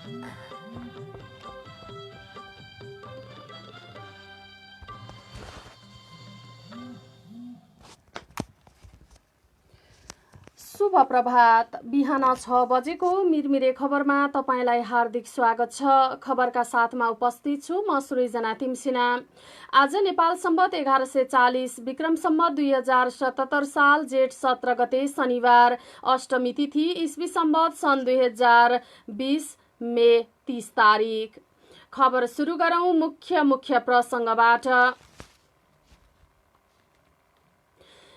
शुभ प्रभात। बिहान 6 बजेको मिरमिरे खबरमा तपाईलाई हार्दिक स्वागत छ। खबरका साथमा उपस्थित छु म सृजना तिमसिना। आज नेपाल सम्वत 1140 विक्रम सम्वत 2077 साल जेठ 17 गते शनिबार, अष्टमी तिथि ईस्वी सम्वत सन् 2020 मे 30 तारिक। खबर सुरु गरौं मुख्य प्रसंगबाट।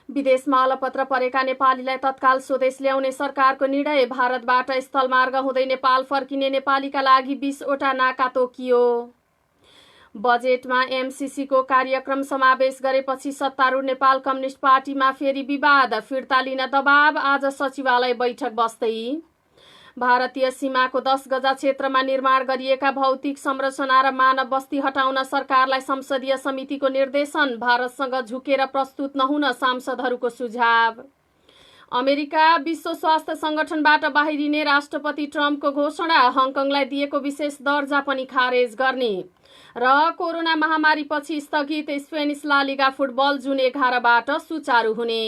विदेशमा अलपत्र परेका नेपालीलाई तत्काल स्वदेश ल्याउने सरकारको निर्णय। भारतबाट स्थलमार्ग हुँदै नेपाल फर्किने नेपालीका लागि 20 वटा नाका तोकियो। बजेटमा एमसीसीको कार्यक्रम समावेश गरेपछि सत्तारूढ नेपाल कम्युनिस्ट पार्टीमा फेरि विवाद, फिर्ता लिन दबाव। आज सचिवालय बैठक बस्दै। भारतीय सीमाको 10 गजा क्षेत्रमा निर्माण गरिएका भौतिक संरचना र मानव बस्ती हटाउन सरकारलाई संसदीय समितिको निर्देशन। भारतसँग झुकेर प्रस्तुत नहुन सांसदहरूको सुझाव। अमेरिका विश्व स्वास्थ्य संगठनबाट बाहिरिने राष्ट्रपति ट्रम्पको घोषणा। हङकङलाई दिएको विशेष दर्जा पनि खारेज गर्ने। र कोरोना महामारीपछि स्थगित स्पेनिस ला लिगा फुटबल जुन 11बाट सुचारू हुने।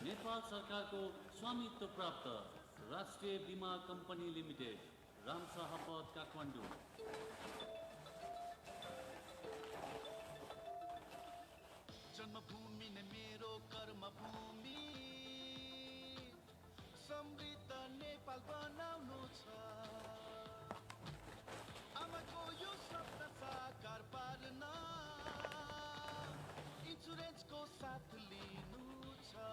नेपाल सरकारको स्वामित्व प्राप्त राष्ट्रिय बीमा कम्पनी लिमिटेड, रामशाहपथ, काठमाडौँ। जन्मभूमि नै मेरो कर्मभूमि, समृद्ध नेपाल बनाउनु छ। आमाको यो सपना साकार पार्न इन्सुरेन्सको साथ लिनु छ।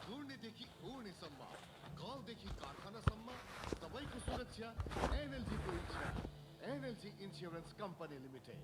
ढुँडीदेखि ओर्नेसम्म, घरदेखि कारखानासम्म सबैको सुरक्षा एनएलजीको इच्छा। NLG insurance company limited.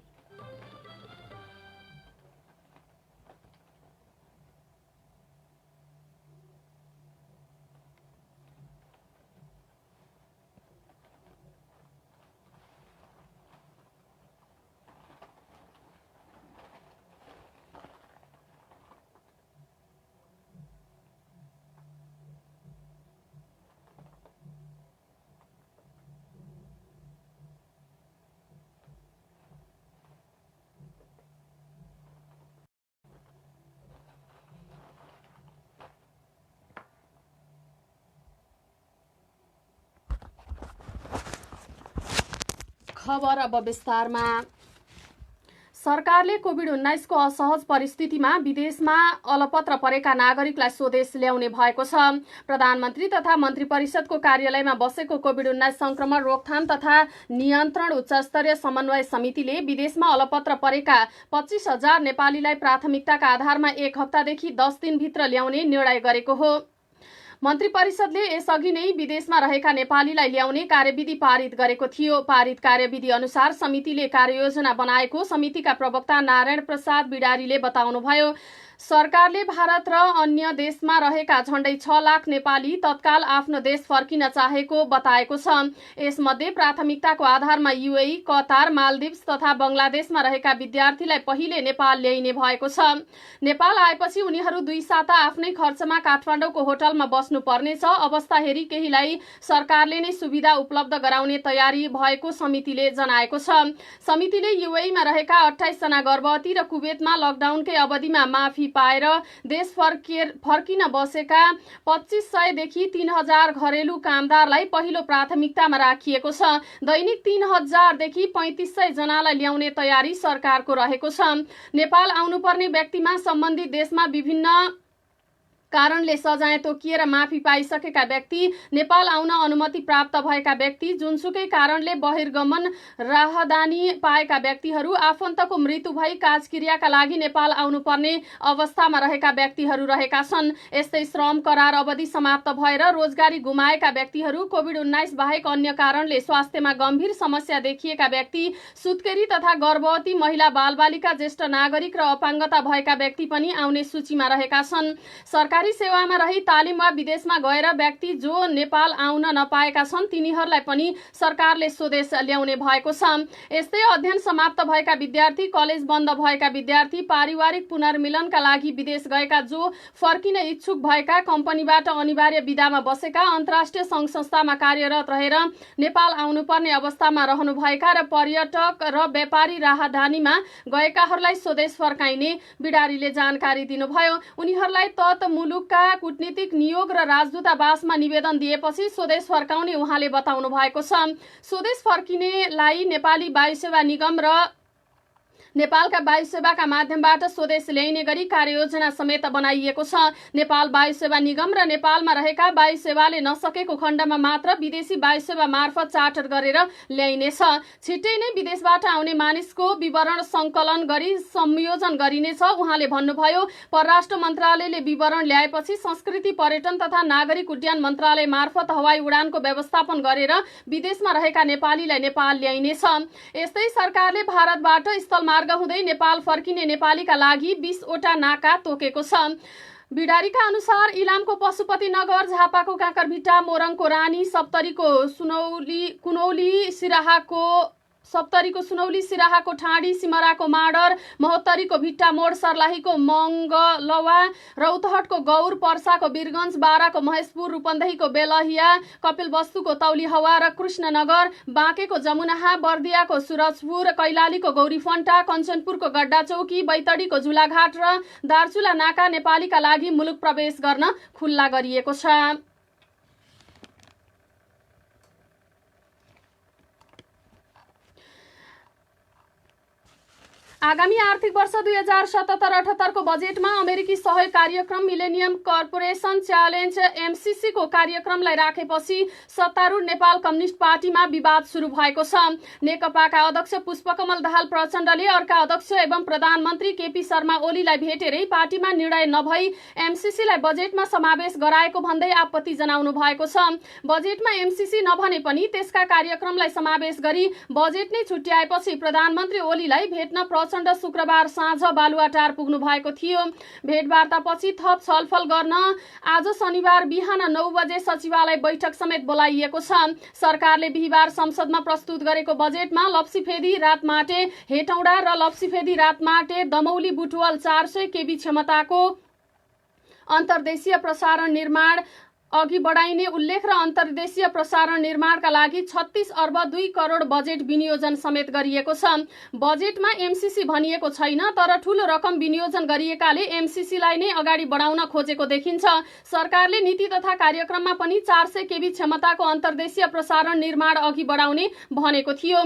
खबर अब विस्तारमा। सरकारले कोभिड-19 को असहज परिस्थितिमा विदेशमा अलपत्र परेका नागरिकलाई स्वदेश ल्याउने भएको छ। प्रधानमन्त्री तथा मन्त्री परिषदको कार्यालयमा बसेको कोभिड-19 संक्रमण रोकथाम तथा नियन्त्रण उच्चस्तरीय समन्वय समितिले विदेशमा अलपत्र परेका 25,000 नेपालीलाई प्राथमिकताका आधारमा 1 हप्तादेखि 10 दिनभित्र ल्याउने निर्णय गरेको हो। मन्त्री परिषदले यसअघि नै विदेशमा रहेका नेपालीलाई ल्याउने कार्यविधि पारित गरेको थियो। पारित कार्यविधि अनुसार समितिले कार्ययोजना बनाएको समितिका प्रवक्ता नारायण प्रसाद बिडारीले बताउनुभयो। सरकारले भारत र अन्य देशमा रहेका झण्डै 6 लाख नेपाली तत्काल आफ्नो देश फर्किन चाहेको बताएको छ। यसमध्ये प्राथमिकताको आधारमा युएई, कतार, मालदिव्स तथा बंगलादेशमा रहेका विद्यार्थीलाई पहिले नेपाल ल्याइने भएको छ। नेपाल आएपछि उनीहरू 2 साता आफ्नै खर्चमा काठमाडौँको होटलमा बस्नु पर्नेछ। अवस्था हेरी केहीलाई सरकारले नै सुविधा उपलब्ध गराउने तयारी भएको समितिले जनाएको छ। समितिले युएईमा रहेका 28 जना गर्भवती र कुवेतमा लकडाउनकै अवधिमा माफी पाएर देश फर्किन बसेका 2500 देखि 3000 घरेलु कामदारलाई पहिलो प्राथमिकतामा राखिएको छ। दैनिक 3000 देखि 3500 जनालाई ल्याउने तयारी सरकारको रहेको छ। नेपाल आउनुपर्ने व्यक्तिमा सम्बन्धित देशमा विभिन्न कारणले सजाय तोकिएर माफी पाइसकेका व्यक्ति, नेपाल आउन अनुमति प्राप्त भएका व्यक्ति, जुनसुकै कारणले बहिर्गमन राहदानी पाएका व्यक्तिहरू, आफन्तको मृत्यु भई काजक्रियाका लागि नेपाल आउनुपर्ने अवस्थामा रहेका व्यक्तिहरू रहेका छन्। यस्तै श्रम करार अवधि समाप्त भएर रोजगारी गुमाएका व्यक्तिहरू, कोभिड-19 बाहेक अन्य कारणले स्वास्थ्यमा गम्भीर समस्या देखिएका व्यक्ति, सुत्केरी तथा गर्भवती महिला, बालबालिका, ज्येष्ठ नागरिक र अपाङ्गता भएका व्यक्ति पनि आउने सूचीमा रहेका छन्। सरकारी सेवामा रही तालिम वा विदेशमा गएर व्यक्ति जो नेपाल आउन नपाएका छन् तिनीहरूलाई पनि सरकारले स्वदेश ल्याउने भएको छ। यस्तै अध्ययन समाप्त भएका विद्यार्थी, कलेज बन्द भएका विद्यार्थी, पारिवारिक पुनर्मिलनका लागि विदेश गएका, जो फर्किन इच्छुक भएका, कम्पनीबाट अनिवार्य विदामा बसेका, अन्तर्राष्ट्रिय सङ्घ संस्थामा कार्यरत रहेर नेपाल आउनुपर्ने अवस्थामा रहनुभएका र पर्यटक र व्यापारी राहदानीमा गएकाहरूलाई स्वदेश फर्काइने बिडारीले जानकारी दिनुभयो। उनीहरूलाई मुलुकका कूटनीतिक नियोग र राजदूतावासमा निवेदन दिएपछि स्वदेश फर्काउने उहाँले बताउनु भएको छ। स्वदेश फर्किनेलाई नेपाली वायुसेवा निगम र नेपालका वायुसेवाका माध्यमबाट स्वदेश ल्याइने गरी कार्ययोजना समेत बनाइएको छ। नेपाल वायुसेवा निगम र नेपालमा रहेका वायुसेवाले नसकेको खण्डमा मात्र विदेशी वायुसेवा मार्फत चार्टर गरेर ल्याइनेछ। छिट्टै नै विदेशबाट आउने मानिसको विवरण सङ्कलन गरी संयोजन गरिनेछ उहाँले भन्नुभयो। परराष्ट्र मन्त्रालयले विवरण ल्याएपछि संस्कृति, पर्यटन तथा नागरिक उड्डयन मन्त्रालय मार्फत हवाई उडानको व्यवस्थापन गरेर विदेशमा रहेका नेपालीलाई नेपाल ल्याइनेछ। यस्तै सरकारले भारतबाट स्थल हुँदै नेपाल फर्किने नेपालीका लागि 20 वटा नाका तोकेको छ। बिडारीका अनुसार इलामको पशुपति नगर, झापाको काँकरभिट्टा, मोरङको रानी, सप्तरीको सुनौली, सिराहाको ठाडी, सिमराको माडर, महोत्तरीको भिट्टा मोड, सर्लाहीको मङ्गलवा, रौतहटको गौर, पर्साको वीरगञ्ज, बाराको महेशपुर, रूपन्देहीको बेलहिया, कपिलवस्तुको तौलीहवा र कृष्णनगर, बाँकेको जमुनाहा, बर्दियाको सुरजपुर, कैलालीको गौरीफन्टा, कञ्चनपुरको गड्डा चौकी, बैतडीको झुलाघाट र दार्चुला नाका नेपालीका लागि मुलुक प्रवेश गर्न खुल्ला गरिएको छ। आगामी आर्थिक वर्ष 2077-78 को बजेटमा अमेरिकी सहयोग कार्यक्रम मिलेनियम कर्पोरेसन च्यालेन्ज MCC को कार्यक्रमलाई राखेपछि सत्तारूढ नेपाल कम्युनिस्ट पार्टीमा विवाद सुरु भएको छ। नेकपाका अध्यक्ष पुष्पकमल दाहाल प्रचण्डले अर्का अध्यक्ष एवं प्रधानमन्त्री केपी शर्मा ओलीलाई भेटेरै पार्टीमा निर्णय नभई MCC लाई बजेटमा समावेश गराएको भन्दै आपत्ति जनाउनु भएको छ। बजेटमा MCC नभने पनि त्यसका कार्यक्रमलाई समावेश गरी बजेट नै छुट्याएपछि प्रधानमन्त्री ओलीलाई भेट्न प्रचण्ड शुक्रबार साँझ बालुवाटार पुग्नु भएको थियो। भेटवार्तापछि थप छलफल गर्न आज शनिबार बिहान 9 बजे सचिवालय बैठक समेत बोलाइएको छ। सरकारले बिहिबार संसदमा प्रस्तुत गरेको बजेटमा लप्सीफेदी रातमाटे हेटौडा र लप्सीफेदी रातमाटे दमौली बुटवल 400 केबी क्षमताको अन्तर्देशीय प्रसारण निर्माण अघि बढाइने उल्लेख र अन्तर्देशीय प्रसारण निर्माणका लागि 36 अर्ब 2 करोड बजेट विनियोजन समेत गरिएको छ। बजेटमा MCC भनिएको छैन, तर ठूलो रकम विनियोजन गरिएकाले MCC लाई नै अगाडि बढाउन खोजेको देखिन्छ। सरकारले नीति तथा कार्यक्रममा पनि 400 केबी क्षमताको अन्तर्देशीय प्रसारण निर्माण अघि बढाउने भनेको थियो।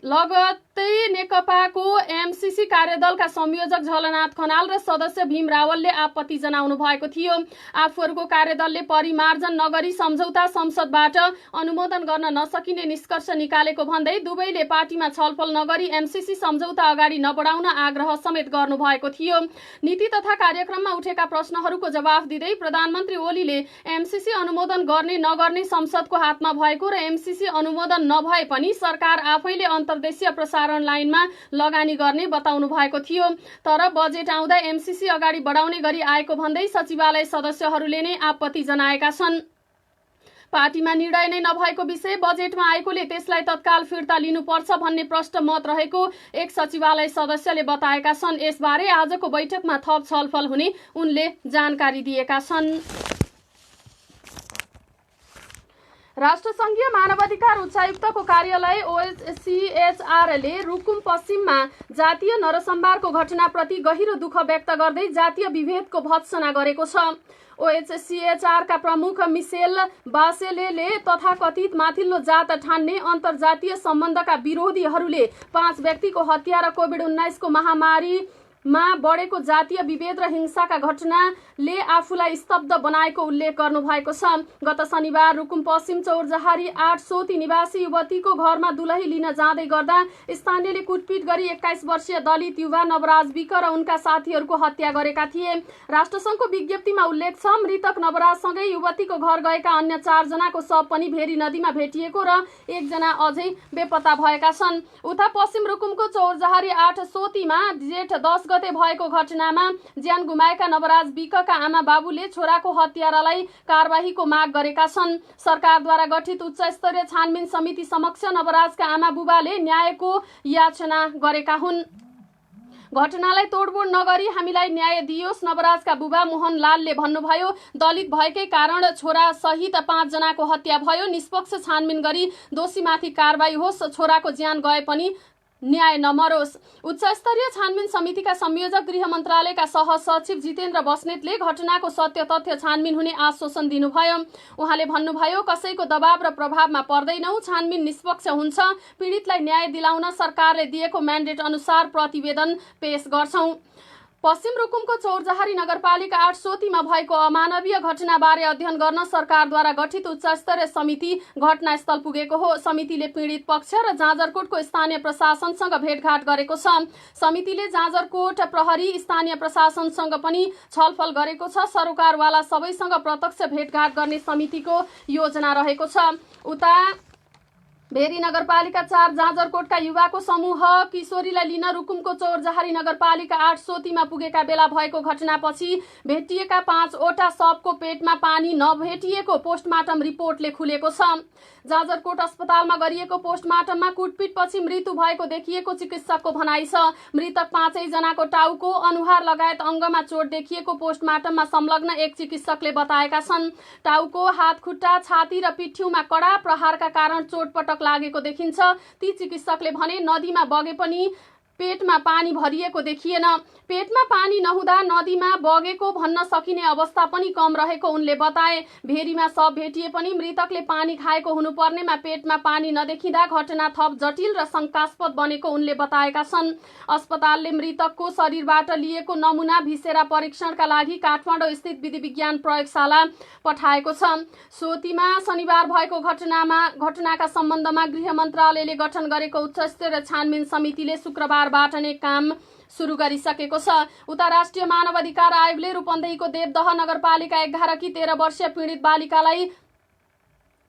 लगत्तै नेकपाको MCC कार्यदलका संयोजक झलनाथ खनाल र सदस्य भीम रावलले आपत्ति जनाउनु भएको थियो। आफूहरूको कार्यदलले परिमाण परिमार्जन नगरी सम्झौता संसदबाट अनुमोदन गर्न नसकिने निष्कर्ष निकालेको भन्दै दुवैले पार्टीमा छलफल नगरी एमसीसी सम्झौता अगाडि नबढाउन आग्रह समेत गर्नुभएको थियो। नीति तथा कार्यक्रममा उठेका प्रश्नहरूको जवाफ दिँदै प्रधानमन्त्री ओलीले एमसीसी अनुमोदन गर्ने नगर्ने संसदको हातमा भएको र एमसीसी अनुमोदन नभए पनि सरकार आफैले अन्तर्देशीय प्रसारण लाइनमा लगानी गर्ने बताउनु भएको थियो। तर बजेट आउँदा एमसीसी अगाडि बढाउने गरी आएको भन्दै सचिवालय सदस्यहरूले नै आपत्ति जनाएका छन्। पार्टीमा निर्णय नै नभएको विषय बजेटमा आएकोले त्यसलाई तत्काल फिर्ता लिनुपर्छ भन्ने प्रष्ट मत रहेको एक सचिवालय सदस्यले बताएका छन्। यसबारे आजको बैठकमा थप छलफल हुने उनले जानकारी दिएका छन्। राष्ट्रसङ्घीय मानवाधिकार उच्चायुक्तको कार्यालय ओएचसीएचआरले रुकुम पश्चिममा जातीय नरसंहारको घटनाप्रति गहिरो दुःख व्यक्त गर्दै जातीय विभेदको भत्सना गरेको छ। ओएचसीएचआरका प्रमुख मिसेल बासेलेले तथाकथित माथिल्लो जात ठान्ने अन्तर्जातीय सम्बन्धका विरोधीहरूले 5 व्यक्तिको हत्या र कोभिड-19 को महामारीमा बढेको जातीय विभेद र हिंसाका घटनाले आफूलाई स्तब्ध बनाएको उल्लेख गर्नुभएको छ। गत शनिबार रुकुम पश्चिम चौरजहारी 8 सोती निवासी युवतीको घरमा दुलही लिन जाँदै गर्दा स्थानीयले कुटपिट गरी 21 वर्षीय दलित युवा नवराज विक र उनका साथीहरूको हत्या गरेका थिए। राष्ट्रसङ्घको विज्ञप्तिमा उल्लेख छ, मृतक नवराजसँगै युवतीको घर गएका अन्य 4 जनाको शव पनि भेरी नदीमा भेटिएको र 1 जना अझै बेपत्ता भएका छन्। उता पश्चिम रुकुमको चौरजहारी 8 सोतीमा जेठ 10 गते भएको घटनामा ज्यान गुमाएका नवराज विकका आमा बाबुले छोराको हत्यारालाई कारबाहीको माग गरेका छन्। सरकारद्वारा गठित उच्च स्तरीय छानबिन समिति समक्ष नवराजका आमा बुबाले न्यायको याचना गरेका हुन्। घटनालाई तोडफोड नगरी हामीलाई न्याय दियोस्, नवराजका बुबा मोहन लालले भन्नुभयो। दलित भएकै कारण छोरा सहित 5 जनाको हत्या भयो। निष्पक्ष छानबिन गरी दोषीमाथि कारबाही होस्, छोराको ज्यान गए पनि न्याय नमरोस्। उच्च स्तरीय छानबिन समितिका संयोजक गृह मन्त्रालयका सहसचिव जितेन्द्र बस्नेतले घटनाको सत्य तथ्य छानबिन हुने आश्वासन दिनुभयो। उहाँले भन्नुभयो, कसैको दबाव र प्रभावमा पर्दैनौ, छानबिन निष्पक्ष हुन्छ। पीडितलाई न्याय दिलाउन सरकारले दिएको म्यान्डेट अनुसार प्रतिवेदन पेश गर्छौं। पश्चिम रुकुमको चौरजहारी नगरपालिका 8 सोतीमा भएको अमानवीय घटनाबारे अध्ययन गर्न सरकारद्वारा गठित उच्च स्तरीय समिति घटनास्थल पुगेको हो। समितिले पीडित पक्ष र जाजरकोटको स्थानीय प्रशासनसँग भेटघाट गरेको छ। समितिले जाजरकोट प्रहरी, स्थानीय प्रशासनसँग पनि छलफल गरेको छ। सरोकारवाला सबैसँग प्रत्यक्ष भेटघाट गर्ने समितिको योजना रहेको छ। उता भेरी नगरपालिका 4 जाजरकोटका युवाको समूह किशोरीलाई लिन रुकुमको चौरजहारी नगरपालिका 8 सोतीमा पुगेका बेला भएको घटनापछि भेटिएका 5वटा शवको पेटमा पानी नभेटिएको पोस्टमार्टम रिपोर्टले खुलेको छ। जाजरकोट अस्पतालमा गरिएको पोस्टमार्टममा कुटपिटपछि मृत्यु भएको देखिएको चिकित्सकको भनाइ छ। मृतक 5 जनाको टाउको, अनुहार लगायत अङ्गमा चोट देखिएको पोस्टमार्टममा संलग्न एक चिकित्सकले बताएका छन्। टाउको, हात खुट्टा, छाती र पिठ्यूमा कडा प्रहारका कारण चोटपटक लागेको देखिन्छ। ती चिकित्सकले भने नदीमा बगे पनि पेटमा पानी भरिएको देखिएन। पेटमा पानी नहुँदा नदीमा बगेको भन्न सकिने अवस्था पनि कम रहेको उनले बताए। भेरीमा शव भेटिए पनि मृतकले पानी खाएको हुनुपर्नेमा पेटमा पानी नदेखिँदा घटना थप जटिल र शङ्कास्पद बनेको उनले बताएका छन्। अस्पतालले मृतकको शरीरबाट लिएको नमुना भिसेरा परीक्षणका लागि काठमाडौँ स्थित विधि विज्ञान प्रयोगशाला पठाएको छ। सोतीमा शनिबार भएको घटनाका सम्बन्धमा गृह मन्त्रालयले गठन गरेको उच्च स्तरीय छानबिन समितिले शुक्रबारबाट नै काम सुरु गरिसकेको छ। उता राष्ट्रिय मानवाधिकार आयोगले रूपन्देहीको देवदह नगरपालिका 11 की 13 वर्षीय पीडित बालिकालाई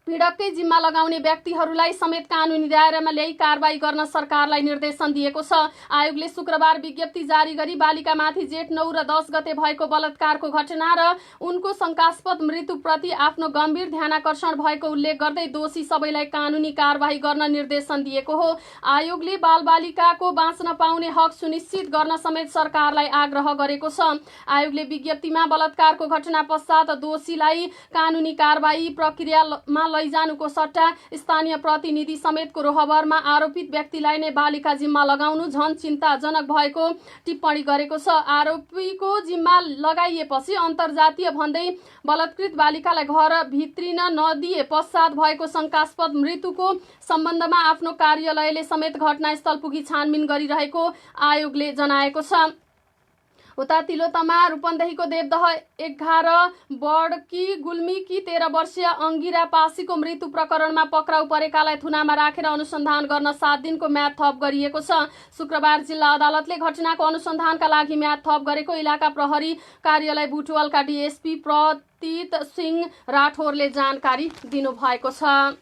पीडककै जिम्मा लगाउने व्यक्तिहरूलाई समेत कानुनी दायरामा ल्याई कारबाही गर्न सरकारलाई निर्देशन दिएको छ। आयोगले शुक्रबार विज्ञप्ति जारी गरी बालिकामाथि जेठ 9 र 10 गते भएको बलात्कारको घटना र उनको शङ्कास्पद मृत्युप्रति आफ्नो गम्भीर ध्यानाकर्षण भएको उल्लेख गर्दै दोषी सबैलाई कानुनी कारबाही गर्न निर्देशन दिएको हो। आयोगले बालबालिकाको बाँच्न पाउने हक सुनिश्चित गर्न समेत सरकारलाई आग्रह गरेको छ। आयोगले विज्ञप्तिमा बलात्कारको घटना पश्चात दोषीलाई कानुनी कारबाही प्रक्रियामा लैजानुको सट्टा स्थानीय प्रतिनिधि समेतको रोहबरमा आरोपित व्यक्तिलाई नै बालिका जिम्मा लगाउनु झन चिन्ताजनक भएको टिप्पणी गरेको छ। आरोपीको जिम्मा लगाइएपछि अन्तर्जातीय भन्दै बलात्कृत बालिकालाई घर भित्रिन नदिए पश्चात भएको शङ्कास्पद मृत्युको सम्बन्धमा आफ्नो कार्यालयले समेत घटनास्थल पुगी छानबिन गरिरहेको आयोगले जनाएको छ। उता तिलोत्तमा रूपन्देहीको देवदह 11, बडकी गुल्मीकी 13 वर्षीय अंगिरा पासीको मृत्यु प्रकरणमा पक्राउ परेकालाई थुनामा राखेर अनुसन्धान गर्न 7 दिनको म्याद थप गरिएको छ। शुक्रबार जिल्ला अदालतले घटनाको अनुसन्धानका लागि म्याद थप गरेको इलाका प्रहरी कार्यालय बुटवलका डीएसपी प्रतीत सिंह राठौरले जानकारी दिनुभएको छ।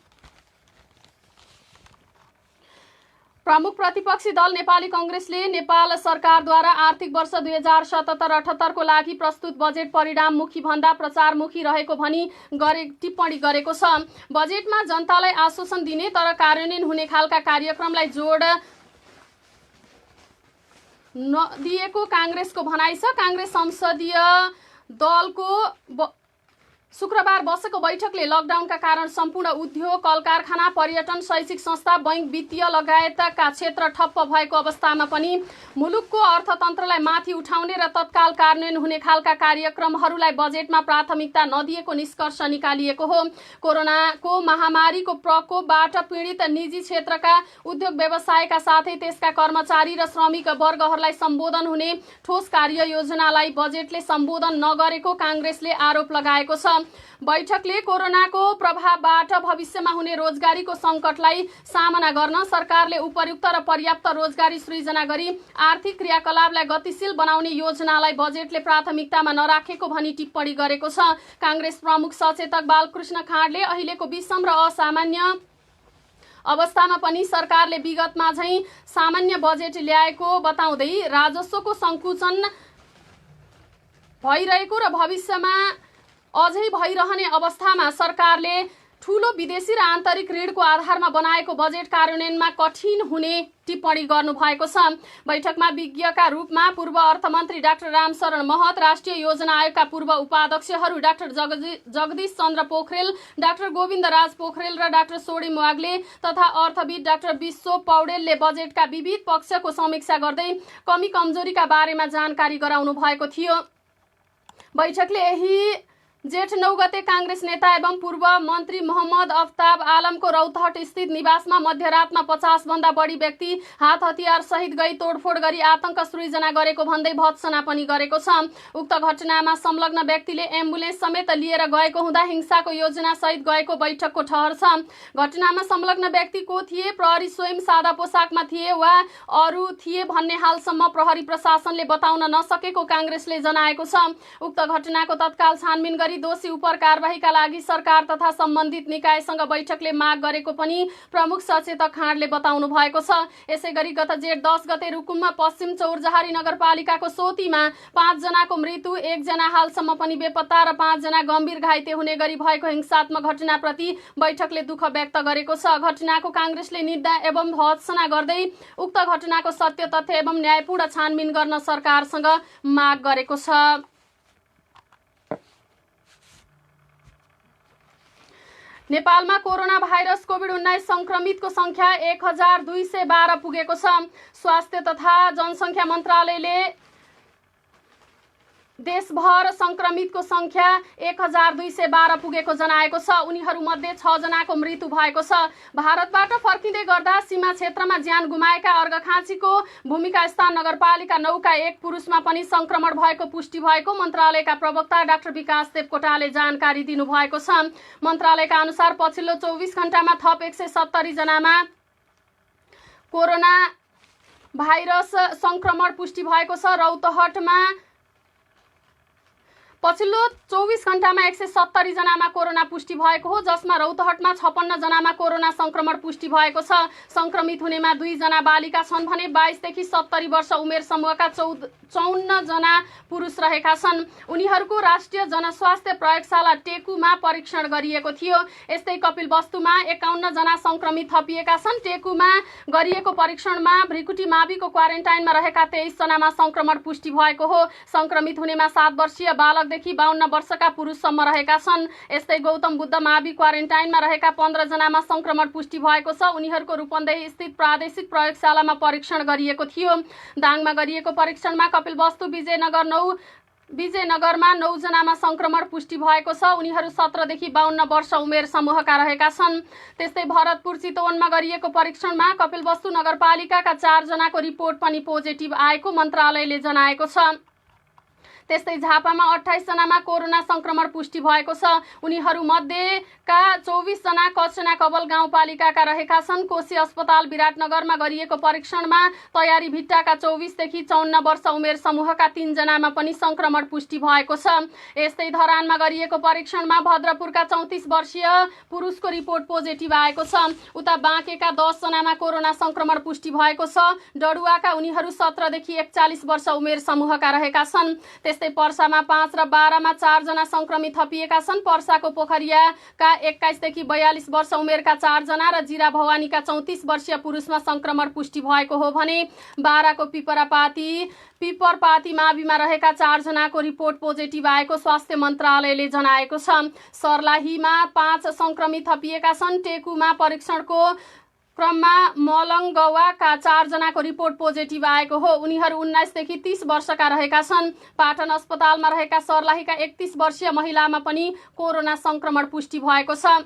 प्रमुख प्रतिपक्षी दल नेपाली कांग्रेसले नेपाल सरकारद्वारा आर्थिक वर्ष 2077-78 को लागि प्रस्तुत बजेट परिणाममुखी भन्दा प्रचारमुखी रहेको भनी टिप्पणी गरेको छ। बजेटमा जनतालाई आश्वासन दिने तर कार्यान्वयन हुने खालका कार्यक्रमलाई जोड नदिएको कांग्रेसको भनाइ छ। कांग्रेस संसदीय दलको शुक्रबार बसेको बैठकले लकडाउनका कारण सम्पूर्ण उद्योग, कल कारखाना, पर्यटन, शैक्षिक संस्था, बैंक, वित्तीय लगायतका क्षेत्र ठप्प भएको अवस्थामा पनि मुलुकको अर्थतन्त्रलाई माथि उठाउने र तत्काल कार्यान्वयन हुने खालका कार्यक्रमहरूलाई बजेटमा प्राथमिकता नदिएको निष्कर्ष निकालिएको हो। कोरोनाको महामारीको प्रकोपबाट पीडित निजी क्षेत्रका उद्योग व्यवसायका साथै त्यसका कर्मचारी र श्रमिक वर्गहरूलाई सम्बोधन हुने ठोस कार्य योजनालाई बजेटले सम्बोधन नगरेको कांग्रेसले आरोप लगाएको छ। बैठकले कोरोनाको प्रभावबाट भविष्यमा हुने रोजगारीको संकटलाई सामना गर्न सरकारले उपयुक्त र पर्याप्त रोजगारी सृजना गरी आर्थिक क्रियाकलापलाई गतिशील बनाउने योजनालाई बजेटले प्राथमिकतामा नराखेको भनी टिप्पणी गरेको छ। कांग्रेस प्रमुख सचेतक बालकृष्ण खाँडले अहिलेको विषम र असामान्य अवस्थामा पनि सरकारले विगतमा झैं सामान्य बजेट ल्याएको बताउँदै राजस्वको संकुचन भइरहेको र भविष्यमा अझै भइरहने अवस्थामा सरकारले ठूलो विदेशी र आन्तरिक ऋणको आधारमा बनाएको बजेट कार्यान्वयनमा कठिन हुने टिप्पणी गर्नुभएको छ। बैठकमा विज्ञका रूपमा पूर्व अर्थमन्त्री डाक्टर रामशरण महत, राष्ट्रिय योजना आयोगका पूर्व उपाध्यक्षहरू डाक्टर जगदीश चन्द्र पोखरेल, डाक्टर गोविन्द राज पोखरेल र डाक्टर सोडिम वाग्ले तथा अर्थविद डाक्टर विश्व पौडेलले बजेटका विविध पक्षको समीक्षा गर्दै कमी कमजोरीका बारेमा जानकारी गराउनु भएको थियो। बैठकले यही जेठ 9 गते कांग्रेस नेता एवं पूर्व मन्त्री मोहम्मद अफ्ताब आलमको रौतहट स्थित निवासमा मध्यरातमा 50 भन्दा बढी व्यक्ति हात हतियार सहित गई तोडफोड गरी आतंक सृजना गरेको भन्दै भत्सना पनि गरेको छ। उक्त घटनामा संलग्न व्यक्तिले एम्बुलेन्स समेत लिएर गएको हुँदा हिंसाको योजना सहित गएको बैठकको ठहर छ। घटनामा संलग्न व्यक्ति को थिए, प्रहरी स्वयं सादा पोसाकमा थिए वा अरू थिए भन्ने हालसम्म प्रहरी प्रशासनले बताउन नसकेको कांग्रेसले जनाएको छ। उक्त घटनाको तत्काल छानबिन गरी दोषी उपर कारबाहीका लागि सरकार तथा सम्बन्धित निकायसँग बैठकले माग गरेको पनि प्रमुख सचेतक खाँडले बताउनु भएको छ। यसैगरी गत जेठ 10 गते रुकुममा पश्चिम चौरजहारी नगरपालिकाको सोतीमा 5 जनाको मृत्यु, 1 जना हालसम्म पनि बेपत्ता र 5 जना गम्भीर घाइते हुने गरी भएको हिंसात्मक घटनाप्रति बैठकले दुःख व्यक्त गरेको छ। घटनाको कांग्रेसले निन्दा एवं भत्सना गर्दै उक्त घटनाको सत्य तथ्य एवं न्यायपूर्ण छानबिन गर्न सरकारसँग माग गरेको छ। नेपालमा कोरोना भाइरस कोभिड-19 संक्रमितको संख्या 1212 पुगेको छ। स्वास्थ्य तथा जनसंख्या मन्त्रालयले देशभर संक्रमितको संख्या 1212 पुगेको जनाएको छ। उनीहरूमध्ये 6 जनाको मृत्यु भएको छ। भारतबाट फर्किँदै गर्दा सीमा क्षेत्रमा ज्यान गुमाएका अर्घखाँचीको भूमिका स्थान नगरपालिका 9 का एक पुरुषमा पनि संक्रमण भएको पुष्टि भएको मन्त्रालयका प्रवक्ता डाक्टर विकास देवकोटाले जानकारी दिनुभएको छ। मन्त्रालयका अनुसार पछिल्लो 24 घण्टामा थप 170 जनामा कोरोना भाइरस संक्रमण पुष्टि भएको छ। रौतहटमा पछिल्लो 24 घण्टामा 170 जनामा कोरोना पुष्टि भएको हो, जसमा रौतहटमा 56 जनामा कोरोना संक्रमण पुष्टि भएको छ। संक्रमित हुनेमा 2 जना बालिका छन् भने 22 देखि 70 वर्ष उमेर समूहका 54 जना पुरुष रहेका छन्। उनीहरूको राष्ट्रिय जनस्वास्थ्य प्रयोगशाला टेकुमा परीक्षण गरिएको थियो। यस्तै कपिलवस्तुमा 51 जना संक्रमित थपिएका छन्। टेकुमा गरिएको परीक्षणमा भ्रिकुटी माविको क्वारेन्टाइनमा रहेका 23 जनामा संक्रमण पुष्टि भएको हो। संक्रमित हुनेमा 7 वर्षीय बालक देखि 52 वर्षका पुरुषसम्म रहेका छन्। यस्तै गौतम बुद्ध मावि क्वारेन्टाइनमा रहेका 15 जनामा संक्रमण पुष्टि भएको छ। उनीहरूको रूपन्देही स्थित प्रादेशिक प्रयोगशालामा परीक्षण गरिएको थियो। दाङमा गरिएको परीक्षणमा कपिलवस्तु विजयनगरमा 9 जनामा संक्रमण पुष्टि भएको छ। उनीहरू 17 देखि 52 वर्ष उमेर समूहका रहेका छन्। त्यस्तै भरतपुर चितवनमा गरिएको परीक्षणमा कपिलवस्तु नगरपालिकाका 4 जनाको रिपोर्ट पनि पोजिटिभ आएको मन्त्रालयले जनाएको छ। त्यस्तै झापामा 28 जनामा कोरोना संक्रमण पुष्टि भएको छ। उनीहरूमध्येका 24 जना कचना कबल गाउँपालिकाका रहेका छन्। कोशी अस्पताल विराटनगरमा गरिएको परीक्षणमा तयारी भिट्टाका 24 देखि 54 वर्ष उमेर समूहका 3 जनामा पनि संक्रमण पुष्टि भएको छ। यस्तै धरानमा गरिएको परीक्षणमा भद्रपुरका 34 वर्षीय पुरुषको रिपोर्ट पोजिटिभ आएको छ। उता बाँकेका 10 जनामा कोरोना संक्रमण पुष्टि भएको छ। डडुवाका उनीहरू 17 देखि 41 वर्ष उमेर समूहका रहेका छन्। त्यस्तै पर्सामा 5 र 12 मा 4 जना संक्रमित थपिएका छन्। पर्साको पोखरियाका 21 देखि 42 वर्ष उमेरका 4 जना र जिरा भवानीका 34 वर्षीय पुरुषमा संक्रमण पुष्टि भएको हो भने बाराको पिपरपाती माविमा रहेका 4 जनाको रिपोर्ट पोजिटिभ आएको स्वास्थ्य मन्त्रालयले जनाएको छ। सर्लाहीमा 5 संक्रमित थपिएका छन्। टेकुमा परीक्षणको क्रममा मलङ्गवाका 4 जनाको रिपोर्ट पोजिटिभ आएको हो। उनीहरू 19 देखि 30 वर्षका रहेका छन्। पाटन अस्पतालमा रहेका सर्लाहीका 31 वर्षीय महिलामा पनि कोरोना संक्रमण पुष्टि भएको छ।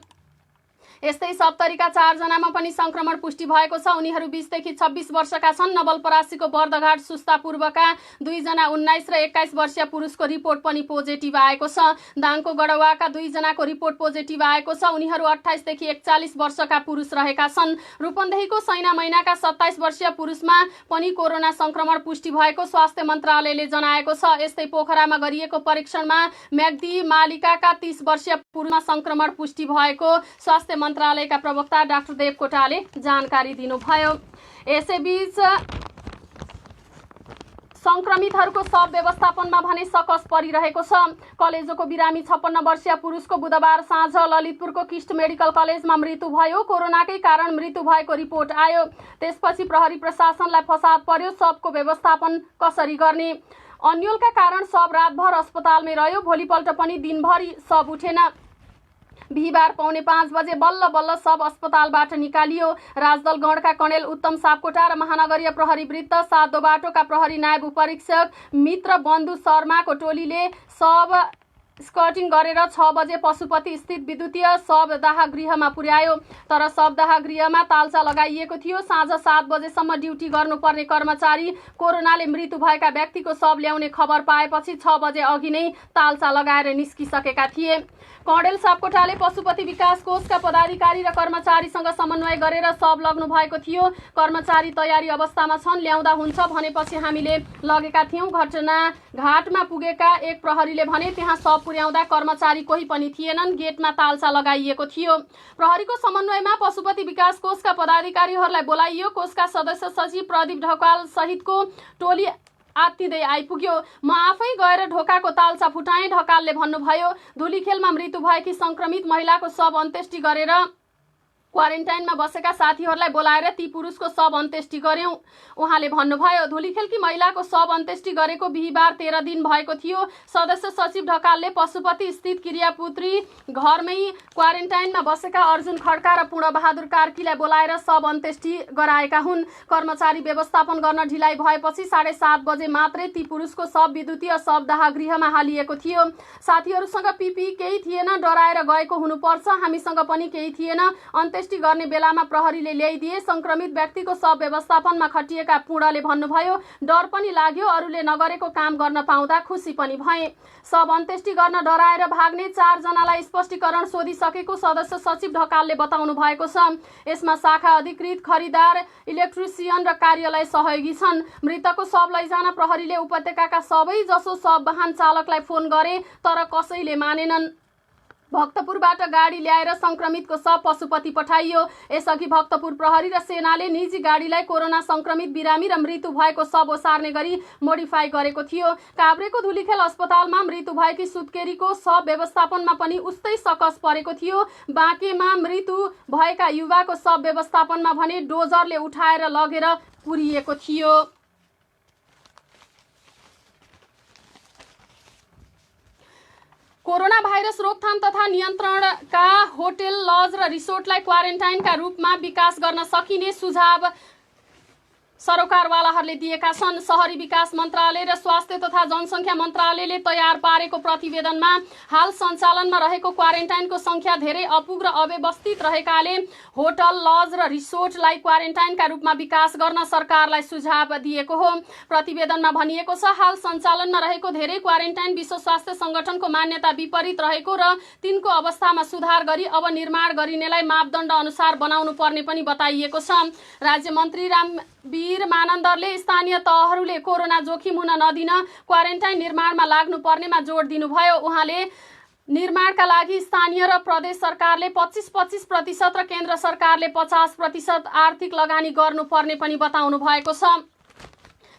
यस्तै सप्तरीका 4 जनामा पनि संक्रमण पुष्टि भएको छ। उनीहरू 20 देखि 26 वर्षका छन्। नवलपरासीको बर्दघाट सुस्ता पूर्वका 2 जना 19 र 21 वर्षीय पुरुषको रिपोर्ट पनि पोजिटिभ आएको छ। दाङको गढवाका 2 जनाको रिपोर्ट पोजिटिभ आएको छ। उनीहरू 28 देखि 41 वर्षका पुरुष रहेका छन्। रूपन्देहीको सैना मैनाका 27 वर्षीय पुरुषमा पनि कोरोना संक्रमण पुष्टि भएको स्वास्थ्य मन्त्रालयले जनाएको छ। यस्तै पोखरामा गरिएको परीक्षणमा म्याग्दी मालिकाका 30 वर्षीय पुरुषमा संक्रमण पुष्टि भएको स्वास्थ्य मन्त्रालयका प्रवक्ता डाक्टर देव कोटाले जानकारी दिनुभयो। यसैबीच संक्रमितहरूको शव व्यवस्थापनमा भने सकस परिरहेको छ। कलेजोको बिरामी 56 वर्षीय पुरुषको बुधबार साँझ ललितपुरको किस्ट मेडिकल कलेजमा मृत्यु भयो। कोरोनाकै कारण मृत्यु भएको रिपोर्ट आयो। त्यसपछि प्रहरी प्रशासनलाई फसाद पर्यो। शवको व्यवस्थापन कसरी गर्ने? अन्यलका कारण शव रातभर अस्पतालमै रह्यो। भोलिपल्ट पनि दिनभरि शव उठेन। बिहिबार पौने 5 बजे बल्ल बल्ल शव अस्पतालबाट निकालियो। राजदलगढका कणेल उत्तम सापकोटा र महानगरीय प्रहरी वृत्त सातो बाटोका प्रहरी नायब उपरीक्षक मित्र बन्धु शर्माको टोलीले शव स्कटिङ गरेर 6 बजे पशुपति स्थित विद्युतीय शवदाह गृहमा पुर्यायो। तर शवदाह गृहमा तालचा लगाइएको थियो। साँझ 7 बजेसम्म ड्युटी गर्नुपर्ने कर्मचारी कोरोनाले मृत्यु भएका व्यक्तिको शव ल्याउने खबर पाएपछि 6 बजे अघि नै तालचा लगाएर निस्किसकेका थिए। कणेल सापकोटाले पशुपति विकास कोषका पदाधिकारी र कर्मचारीसँग समन्वय गरेर शव लग्नु भएको थियो। कर्मचारी तयारी अवस्थामा छन्, ल्याउँदा हुन्छ भनेपछि हामीले लगेका थियौँ। घटनाघाटमा पुगेका एक प्रहरीले भने त्यहाँ शव पुर्याउँदा कर्मचारी कोही पनि थिएनन्। गेटमा तालचा लगाइएको थियो। प्रहरीको समन्वयमा पशुपति विकास कोषका पदाधिकारीहरूलाई बोलाइयो। कोषका सदस्य सचिव प्रदीप ढकाल सहितको टोली आत्तिँदै आइपुग्यो। म आफै गएर ढोकाको तालचा फुटाएँ। ढकालले भन्नुभयो, धुलीखेलमा मृत्यु भएकी संक्रमित महिलाको शव अन्त्येष्टि गरेर क्वारेन्टाइनमा बसेका साथीहरूलाई बोलाएर ती पुरुषको शव अन्त्येष्टि गर्यौं। उहाँले भन्नुभयो, धुलीखेलकी महिलाको शव अन्त्येष्टि गरेको बिहिबार 13 दिन भएको थियो। सदस्य सचिव ढकालले पशुपति स्थित क्रियापुत्री घरमै क्वारेन्टाइनमा बसेका अर्जुन खड्का र पूर्णबहादुर कार्कीलाई बोलाएर शव अन्त्येष्टि गराएका हुन्। कर्मचारी व्यवस्थापन गर्न ढिलाइ भएपछि 7:30 बजे मात्रै ती पुरुषको शव विद्युतीय शवदाह गृहमा हालिएको थियो। साथीहरूसँग पिपी केही थिएन, डराएर गएको हुनुपर्छ। हामीसँग पनि केही थिएन। अन्त्येष्टि गर्ने बेलामा प्रहरीले ल्याइदिए। संक्रमित व्यक्तिको शव व्यवस्थापनमा खटिएका पूर्णले भन्नुभयो, डर पनि लाग्यो, अरूले नगरेको काम गर्न पाउँदा खुसी पनि भए। शव अन्त्येष्टि गर्न डराएर भाग्ने 4 जनालाई स्पष्टीकरण सोधिसकेको सदस्य सचिव ढकालले बताउनु भएको छ। यसमा शाखा अधिकृत, खरिदार, इलेक्ट्रिसियन र कार्यालय सहयोगी छन्। मृतकको शव लैजान प्रहरीले उपत्यकाका सबै जसो शव वाहन चालकलाई फोन गरे, तर कसैले मानेनन्। भक्तपुरबाट गाडी ल्याएर संक्रमितको शव पशुपति पठाइयो। यसअघि भक्तपुर प्रहरी र सेनाले निजी गाडीलाई कोरोना संक्रमित बिरामी र मृत्यु भएको शव ओसार्ने गरी मोडिफाई गरेको थियो। काभ्रेको धुलीखेल अस्पतालमा मृत्यु भएकी सुत्केरीको शव व्यवस्थापनमा पनि उस्तै सकस परेको थियो। बाँकेमा मृत्यु भएका युवाको शव व्यवस्थापनमा भने डोजरले उठाएर लगेर पुरिएको थियो। कोरोना भाइरस रोकथाम तथा नियन्त्रणका होटल, लज र रिसोर्टलाई क्वारेन्टाइनका रूपमा विकास गर्न सकिने सुझाव सरोकारवालाहरूले दिएका छन्। शहरी विकास मन्त्रालय र स्वास्थ्य तथा जनसङ्ख्या मन्त्रालयले तयार पारेको प्रतिवेदनमा हाल सञ्चालनमा रहेको क्वारेन्टाइनको सङ्ख्या धेरै अपुग र अव्यवस्थित रहेकाले होटल, लज र रिसोर्टलाई क्वारेन्टाइनका रूपमा विकास गर्न सरकारलाई सुझाव दिएको हो। प्रतिवेदनमा भनिएको छ, हाल सञ्चालनमा रहेको धेरै क्वारेन्टाइन विश्व स्वास्थ्य सङ्गठनको मान्यता विपरीत रहेको र तिनको अवस्थामा सुधार गरी अब निर्माण गरिनेलाई मापदण्ड अनुसार बनाउनु पर्ने पनि बताइएको छ। राज्य मन्त्री रामवीर मानन्दरले स्थानीय तहहरूले कोरोना जोखिम हुन नदिन क्वारेन्टाइन निर्माणमा लाग्नुपर्नेमा जोड दिनुभयो। उहाँले निर्माणका लागि स्थानीय र प्रदेश सरकारले 25% र केन्द्र सरकारले 50% आर्थिक लगानी गर्नुपर्ने पनि बताउनु भएको छ।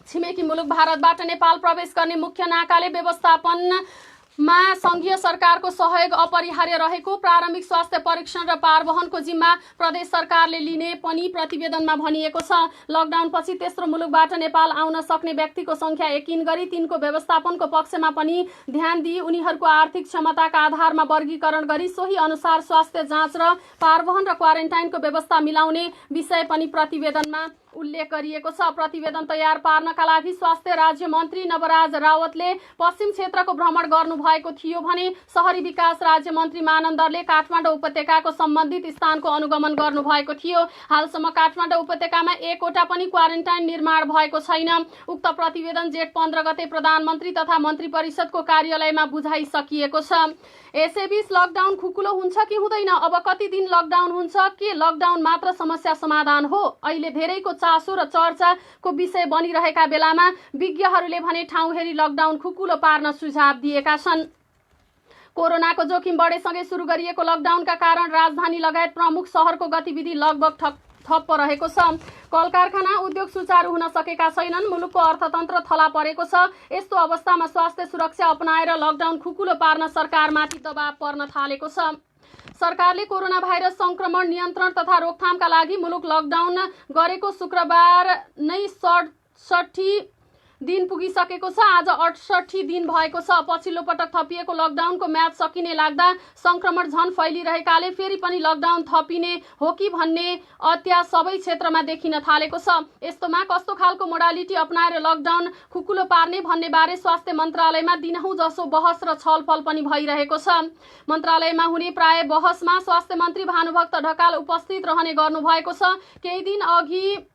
छिमेकी मुलुक भारतबाट नेपाल प्रवेश गर्ने मुख्य नाकाले व्यवस्थापनमा संघीय सरकारको सहयोग अपरिहार्य रहेको, प्रारम्भिक स्वास्थ्य परीक्षण र पारवहनको जिम्मा प्रदेश सरकारले लिने पनि प्रतिवेदनमा भनिएको छ। लकडाउनपछि तेस्रो मुलुकबाट नेपाल आउन सक्ने व्यक्तिको संख्या यकिन गरी तिनको व्यवस्थापनको पक्षमा पनि ध्यान दिई उनीहरूको आर्थिक क्षमताका आधारमा वर्गीकरण गरी सोही अनुसार स्वास्थ्य जाँच र पारवहन र क्वारेन्टाइनको व्यवस्था मिलाउने विषय पनि प्रतिवेदनमा उल्लेख गरिएको छ। प्रतिवेदन तयार पार्नका लागि स्वास्थ्य राज्य मन्त्री नवराज रावतले पश्चिम क्षेत्रको भ्रमण गर्नुभएको थियो भने शहरी विकास राज्य मन्त्री मानन्दरले काठमाडौँ उपत्यकाको सम्बन्धित स्थानको अनुगमन गर्नुभएको थियो। हालसम्म काठमाडौँ उपत्यकामा एकवटा पनि क्वारेन्टाइन निर्माण भएको छैन। उक्त प्रतिवेदन जेठ 15 गते प्रधानमन्त्री तथा मन्त्री परिषदको कार्यालयमा बुझाइसकिएको छ। यसैबीच लकडाउन खुकुलो हुन्छ कि हुँदैन? अब कति दिन लकडाउन हुन्छ? के लकडाउन मात्र समस्या समाधान हो? अहिले धेरैको चासो र चर्चाको विषय बनिरहेका बेलामा विज्ञहरूले भने ठाउँ हेरी लकडाउन खुकुलो पार्न सुझाव दिएका छन्। कोरोनाको जोखिम बढेसँगै सुरु गरिएको लकडाउनका कारण राजधानी लगायत प्रमुख शहरको गतिविधि लगभग ठप्प रहेको छ। कल कारखाना, उद्योग सुचारू हुन सकेका छैनन्। मुलुकको अर्थतन्त्र थला परेको छ। यस्तो अवस्थामा स्वास्थ्य सुरक्षा अपनाएर लकडाउन खुकुलो पार्न सरकारमाथि दबाव पर्न थालेको छ। सरकारले कोरोना भाइरस संक्रमण नियन्त्रण तथा रोकथामका लागि मुलुक लकडाउन गरेको शुक्रबार नै 67 दिन पुगिसकेको छ। आज 68 दिन भएको छ। पछिल्लो पटक थपिएको लकडाउनको म्याद सकिने लाग्दा संक्रमण झन फैलिरहेकाले फेरि पनि लकडाउन थपिने हो कि भन्ने अत्यास सबै क्षेत्रमा देखिन थालेको छ। यस्तोमा कस्तो खालको मोडालिटी अपनाएर लकडाउन खुकुलो पार्ने भन्ने बारे स्वास्थ्य मन्त्रालयमा दिनहुँ जसो बहस र छलफल पनि भइरहेको छ। मन्त्रालयमा हुने प्राय बहसमा स्वास्थ्य मन्त्री भानुभक्त ढकाल उपस्थित रहने गर्नुभएको छ। केही दिन अघि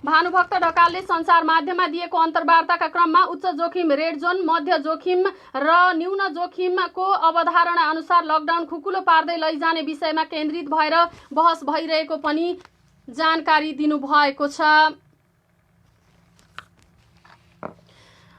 भानुभक्त ढकालले सञ्चार माध्यममा दिएको अन्तर्वार्ताका क्रममा उच्च जोखिम रेड जोन, मध्य जोखिम र न्यून जोखिमको अवधारणा अनुसार लकडाउन खुकुलो पार्दै लैजाने विषयमा केन्द्रित भएर बहस भइरहेको पनि जानकारी दिनुभएको छ।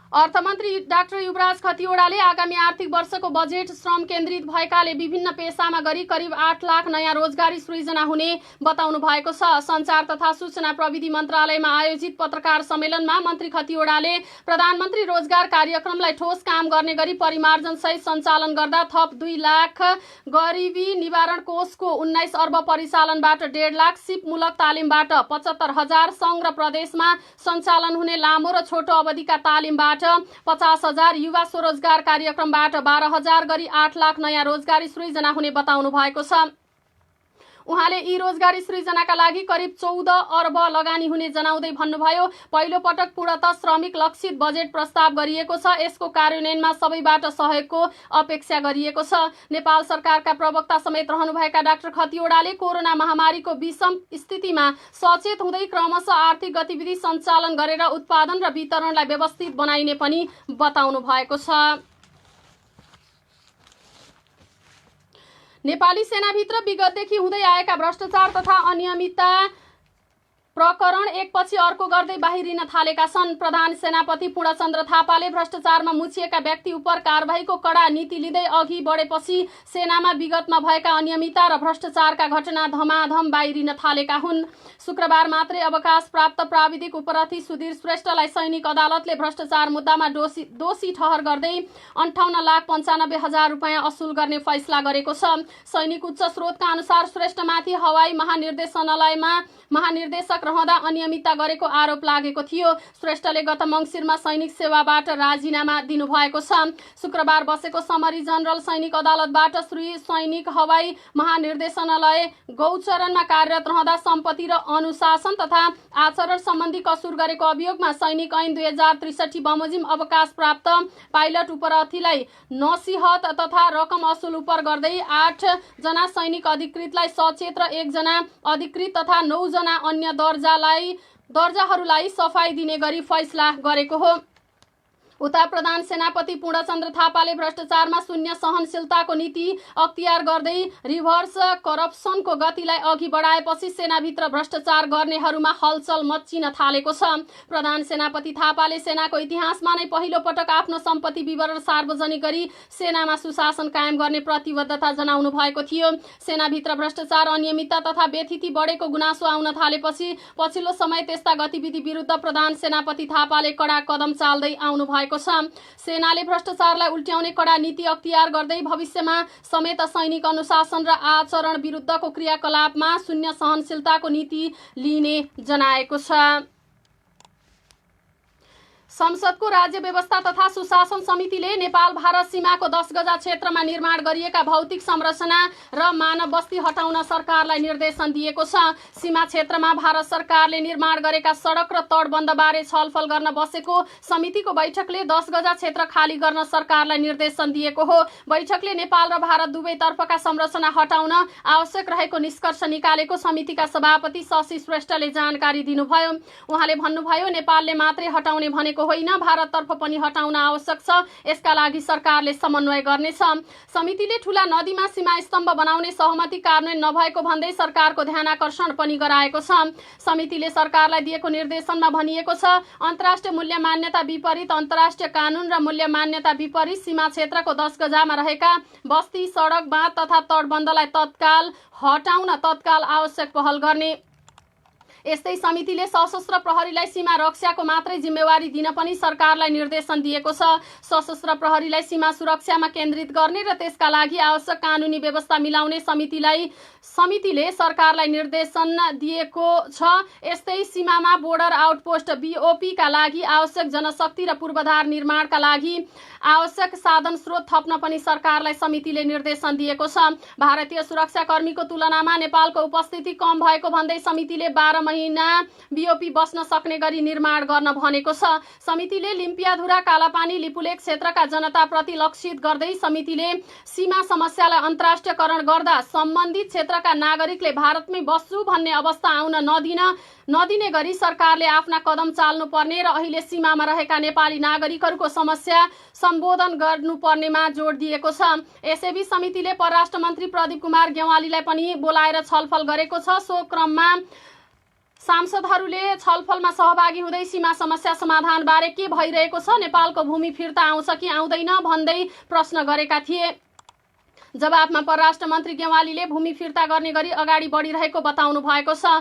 अर्थमन्त्री डाक्टर युवराज खतिवड़ाले आगामी आर्थिक वर्षको बजेट श्रम केन्द्रित भएकाले विभिन्न पेसामा गरी करिब 8 लाख नयाँ रोजगारी सृजना हुने बताउनु भएको छ। सञ्चार तथा सूचना प्रविधि मन्त्रालयमा आयोजित पत्रकार सम्मेलनमा मन्त्री खतिवड़ाले प्रधानमन्त्री रोजगार कार्यक्रमलाई ठोस काम गर्ने गरी परिमार्जन सहित सञ्चालन गर्दा थप 2 लाख, गरिबी निवारण कोषको 19 अर्ब परिचालनबाट 1.5 लाख, सिपमूलक तालिमबाट 75,000, सङ्घ र प्रदेशमा सञ्चालन हुने लामो र छोटो अवधिका तालिमबाट 50,000, युवा स्वरोजगार कार्यक्रमबाट 12,000 गरी 8 लाख नयाँ रोजगारी सृजना हुने बताउनु भएको छ। उहाँले यी रोजगारी सृजनाका लागि करिब 14 अर्ब लगानी हुने जनाउँदै भन्नुभयो, पहिलो पटक पूर्णतः श्रमिक लक्षित बजेट प्रस्ताव गरिएको छ। यसको कार्यान्वयनमा सबैबाट सहयोगको अपेक्षा गरिएको छ। नेपाल सरकारका प्रवक्ता समेत रहनुभएका डाक्टर खतिवड़ाले कोरोना महामारीको विषम स्थितिमा सचेत हुँदै क्रमशः आर्थिक गतिविधि सञ्चालन गरेर उत्पादन र वितरणलाई व्यवस्थित बनाइने पनि बताउनु भएको छ। नेपाली सेनाभित्र विगतदेखि हुँदै आएका भ्रष्टाचार तथा अनियमितता प्रकरण एकपछि अर्को गर्दै बाहिरिन थालेका छन्। प्रधान सेनापति पूर्णचन्द्र थापाले भ्रष्टाचारमा मुछिएका व्यक्ति उप कारबाहीको कडा नीति लिँदै अघि बढेपछि सेनामा विगतमा भएका अनियमितता र भ्रष्टाचारका घटना धमाधम बाहिरिन थालेका हुन्। शुक्रबार मात्रै अवकाश प्राप्त प्राविधिक उपरथी सुधीर श्रेष्ठलाई सैनिक अदालतले भ्रष्टाचार मुद्दामा दोषी ठहर गर्दै 58,95,000 रुपियाँ असुल गर्ने फैसला गरेको छ। सैनिक उच्च स्रोतका अनुसार श्रेष्ठमाथि हवाई महानिर्देशनालयमा महानिर्देशक रहँदा अनियमितता गरेको आरोप लागेको थियो। श्रेष्ठले गत मङ्सिरमा सैनिक सेवाबाट राजीनामा दिनुभएको छ। शुक्रबार बसेको समरी जनरल सैनिक अदालतबाट श्री सैनिक हवाई महानिर्देशनालय गौचरणमा कार्यरत रहँदा सम्पत्ति र अनुशासन तथा आचरण सम्बन्धी कसुर गरेको अभियोगमा सैनिक ऐन 2063 बमोजिम अवकाश प्राप्त पाइलट उपरथीलाई नसिहत तथा रकम असुल उपर गर्दै 8 जना सैनिक अधिकृतलाई सचेत र 1 जना अधिकृत तथा 9 जना अन्य दर्जाहरूलाई सफाई दिने गरी फैसला गरेको हो। उता प्रधान सेनापति पूर्णचन्द्र थापाले भ्रष्टाचारमा शून्य सहनशीलताको नीति अख्तियार गर्दै रिभर्स करप्सनको गतिलाई अघि बढाएपछि सेनाभित्र भ्रष्टाचार गर्नेहरूमा हलचल मच्चिन थालेको छ। प्रधान सेनापति थापाले सेनाको इतिहासमा नै पहिलो पटक आफ्नो सम्पत्ति विवरण सार्वजनिक गरी सेनामा सुशासन कायम गर्ने प्रतिबद्धता जनाउनु भएको थियो। सेनाभित्र भ्रष्टाचार, अनियमितता तथा व्यथिति बढेको गुनासो आउन थालेपछि पछिल्लो समय त्यस्ता गतिविधि विरुद्ध प्रधान सेनापति थापाले कडा कदम चाल्दै आउनु भएको छ। सेनाले भ्रष्टाचारलाई उल्ट्याउने कडा नीति अख्तियार गर्दै भविष्यमा समेत सैनिक अनुशासन र आचरण विरुद्धको क्रियाकलापमा शून्य सहनशीलताको नीति लिने जनाएको छ। संसदको राज्य व्यवस्था तथा सुशासन समितिले नेपाल भारत सीमाको 10 गजा क्षेत्रमा निर्माण गरिएका भौतिक संरचना र मानव बस्ती हटाउन सरकारलाई निर्देशन दिएको छ। सीमा क्षेत्रमा भारत सरकारले निर्माण गरेका सडक र तटबन्धबारे छलफल गर्न बसेको समितिको बैठकले 10 गजा क्षेत्र खाली गर्न सरकारलाई निर्देशन दिएको हो। बैठकले नेपाल र भारत दुवैतर्फका संरचना हटाउन आवश्यक रहेको निष्कर्ष निकालेको समितिका सभापति शशि श्रेष्ठले जानकारी दिनुभयो। उहाँले भन्नुभयो, नेपालले मात्रै हटाउने भनेको होइन, भारततर्फ पनि हटाउन आवश्यक छ। यसका लागि सरकारले समन्वय गर्नेछ। समितिले ठूला नदीमा सीमा स्तम्भ बनाउने सहमति कार्यान्वयन नभएको भन्दै सरकारको ध्यानाकर्षण पनि गराएको छ। समितिले सरकारलाई दिएको निर्देशनमा भनिएको छ, अन्तर्राष्ट्रिय मूल्य मान्यता विपरीत, अन्तर्राष्ट्रिय कानून र मूल्य मान्यता विपरीत सीमा क्षेत्रको 10 गजामा रहेका बस्ती, सडक, बाँध तथा तटबन्धलाई तत्काल हटाउन तत्काल आवश्यक पहल गर्ने। यस्तै समितिले सशस्त्र प्रहरीलाई सीमा रक्षाको मात्रै जिम्मेवारी दिन पनि सरकारलाई निर्देशन दिएको छ। सशस्त्र प्रहरीलाई सीमा सुरक्षामा केन्द्रित गर्ने र त्यसका लागि आवश्यक कानुनी व्यवस्था मिलाउने समितिले सरकारलाई निर्देशन दिएको छ। यस्तै सीमामा बोर्डर आउटपोस्ट BOP का लागि आवश्यक जनशक्ति र पूर्वाधार निर्माणका लागि आवश्यक साधन स्रोत थप्न पनि सरकारलाई समितिले निर्देशन दिएको छ। भारतीय सुरक्षाकर्मीको तुलनामा नेपालको उपस्थिति कम भएको भन्दै समितिले 12 महिना BOP बस्न सक्ने गरी निर्माण गर्न भनेको छ। समितिले लिम्पियाधुरा, कालापानी, लिपुलेक क्षेत्रका जनताप्रति लक्षित गर्दै समितिले सीमा समस्यालाई अन्तर्राष्ट्रियकरण गर्दा सम्बन्धित क्षेत्रका नागरिकले भारतमै बस्छु भन्ने अवस्था आउन नदिने गरी सरकारले आफ्ना कदम चाल्नुपर्ने र अहिले सीमामा रहेका नेपाली नागरिकहरूको समस्या सम्बोधन गर्नुपर्नेमा जोड दिएको छ। यसैबीच समितिले परराष्ट्र मन्त्री प्रदीप कुमार गेवालीलाई पनि बोलाएर छलफल गरेको छ। सो क्रममा सांसदहरूले छलफलमा सहभागी हुँदै सीमा समस्या समाधानबारे के भइरहेको छ, नेपालको भूमि फिर्ता आउँछ कि आउँदैन भन्दै प्रश्न गरेका थिए। जवाफमा परराष्ट्र मन्त्री गेवालीले भूमि फिर्ता गर्ने गरी अगाडि बढिरहेको बताउनु भएको छ।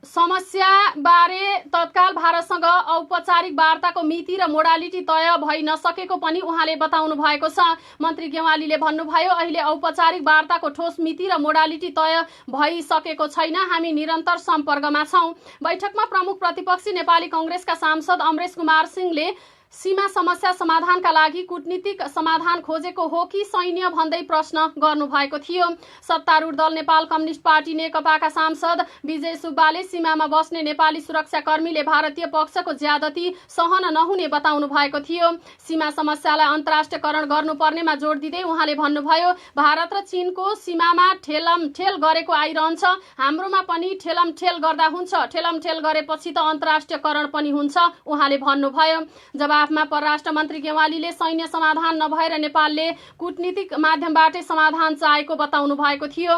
समस्याबारे तत्काल भारतसँग औपचारिक वार्ताको मिति र मोडालिटी तय भइ नसकेको पनि उहाँले बताउनु भएको छ। मन्त्री गेवालीले भन्नुभयो, अहिले औपचारिक वार्ताको ठोस मिति र मोडालिटी तय भइसकेको छैन, हामी निरन्तर सम्पर्कमा छौं। बैठकमा प्रमुख प्रतिपक्षी नेपाली कांग्रेसका सांसद अमरेश कुमार सिंहले सीमा समस्या समाधानका लागि कूटनीतिक समाधान खोजेको हो कि सैन्य भन्दै प्रश्न गर्नुभएको थियो। सत्तारूढ दल नेपाल कम्युनिस्ट पार्टी नेकपाका सांसद विजय सुब्बाले सीमामा बस्ने नेपाली सुरक्षाकर्मीले भारतीय पक्षको ज्यादती सहन नहुने बताउनु भएको थियो। सीमा समस्यालाई अन्तर्राष्ट्रियकरण गर्नुपर्नेमा जोड दिँदै उहाँले भन्नुभयो, भारत र चीनको सीमामा ठेलमठेल गरेको आइरहन्छ, हाम्रोमा पनि ठेलमठेल गर्दा हुन्छ, ठेलमठेल गरेपछि त अन्तर्राष्ट्रियकरण पनि हुन्छ उहाँले भन्नुभयो। जवाफमा परराष्ट्र मन्त्री गेवालीले सैन्य समाधान नभएर नेपालले कूटनीतिक माध्यमबाटै समाधान चाहेको बताउनु भएको थियो।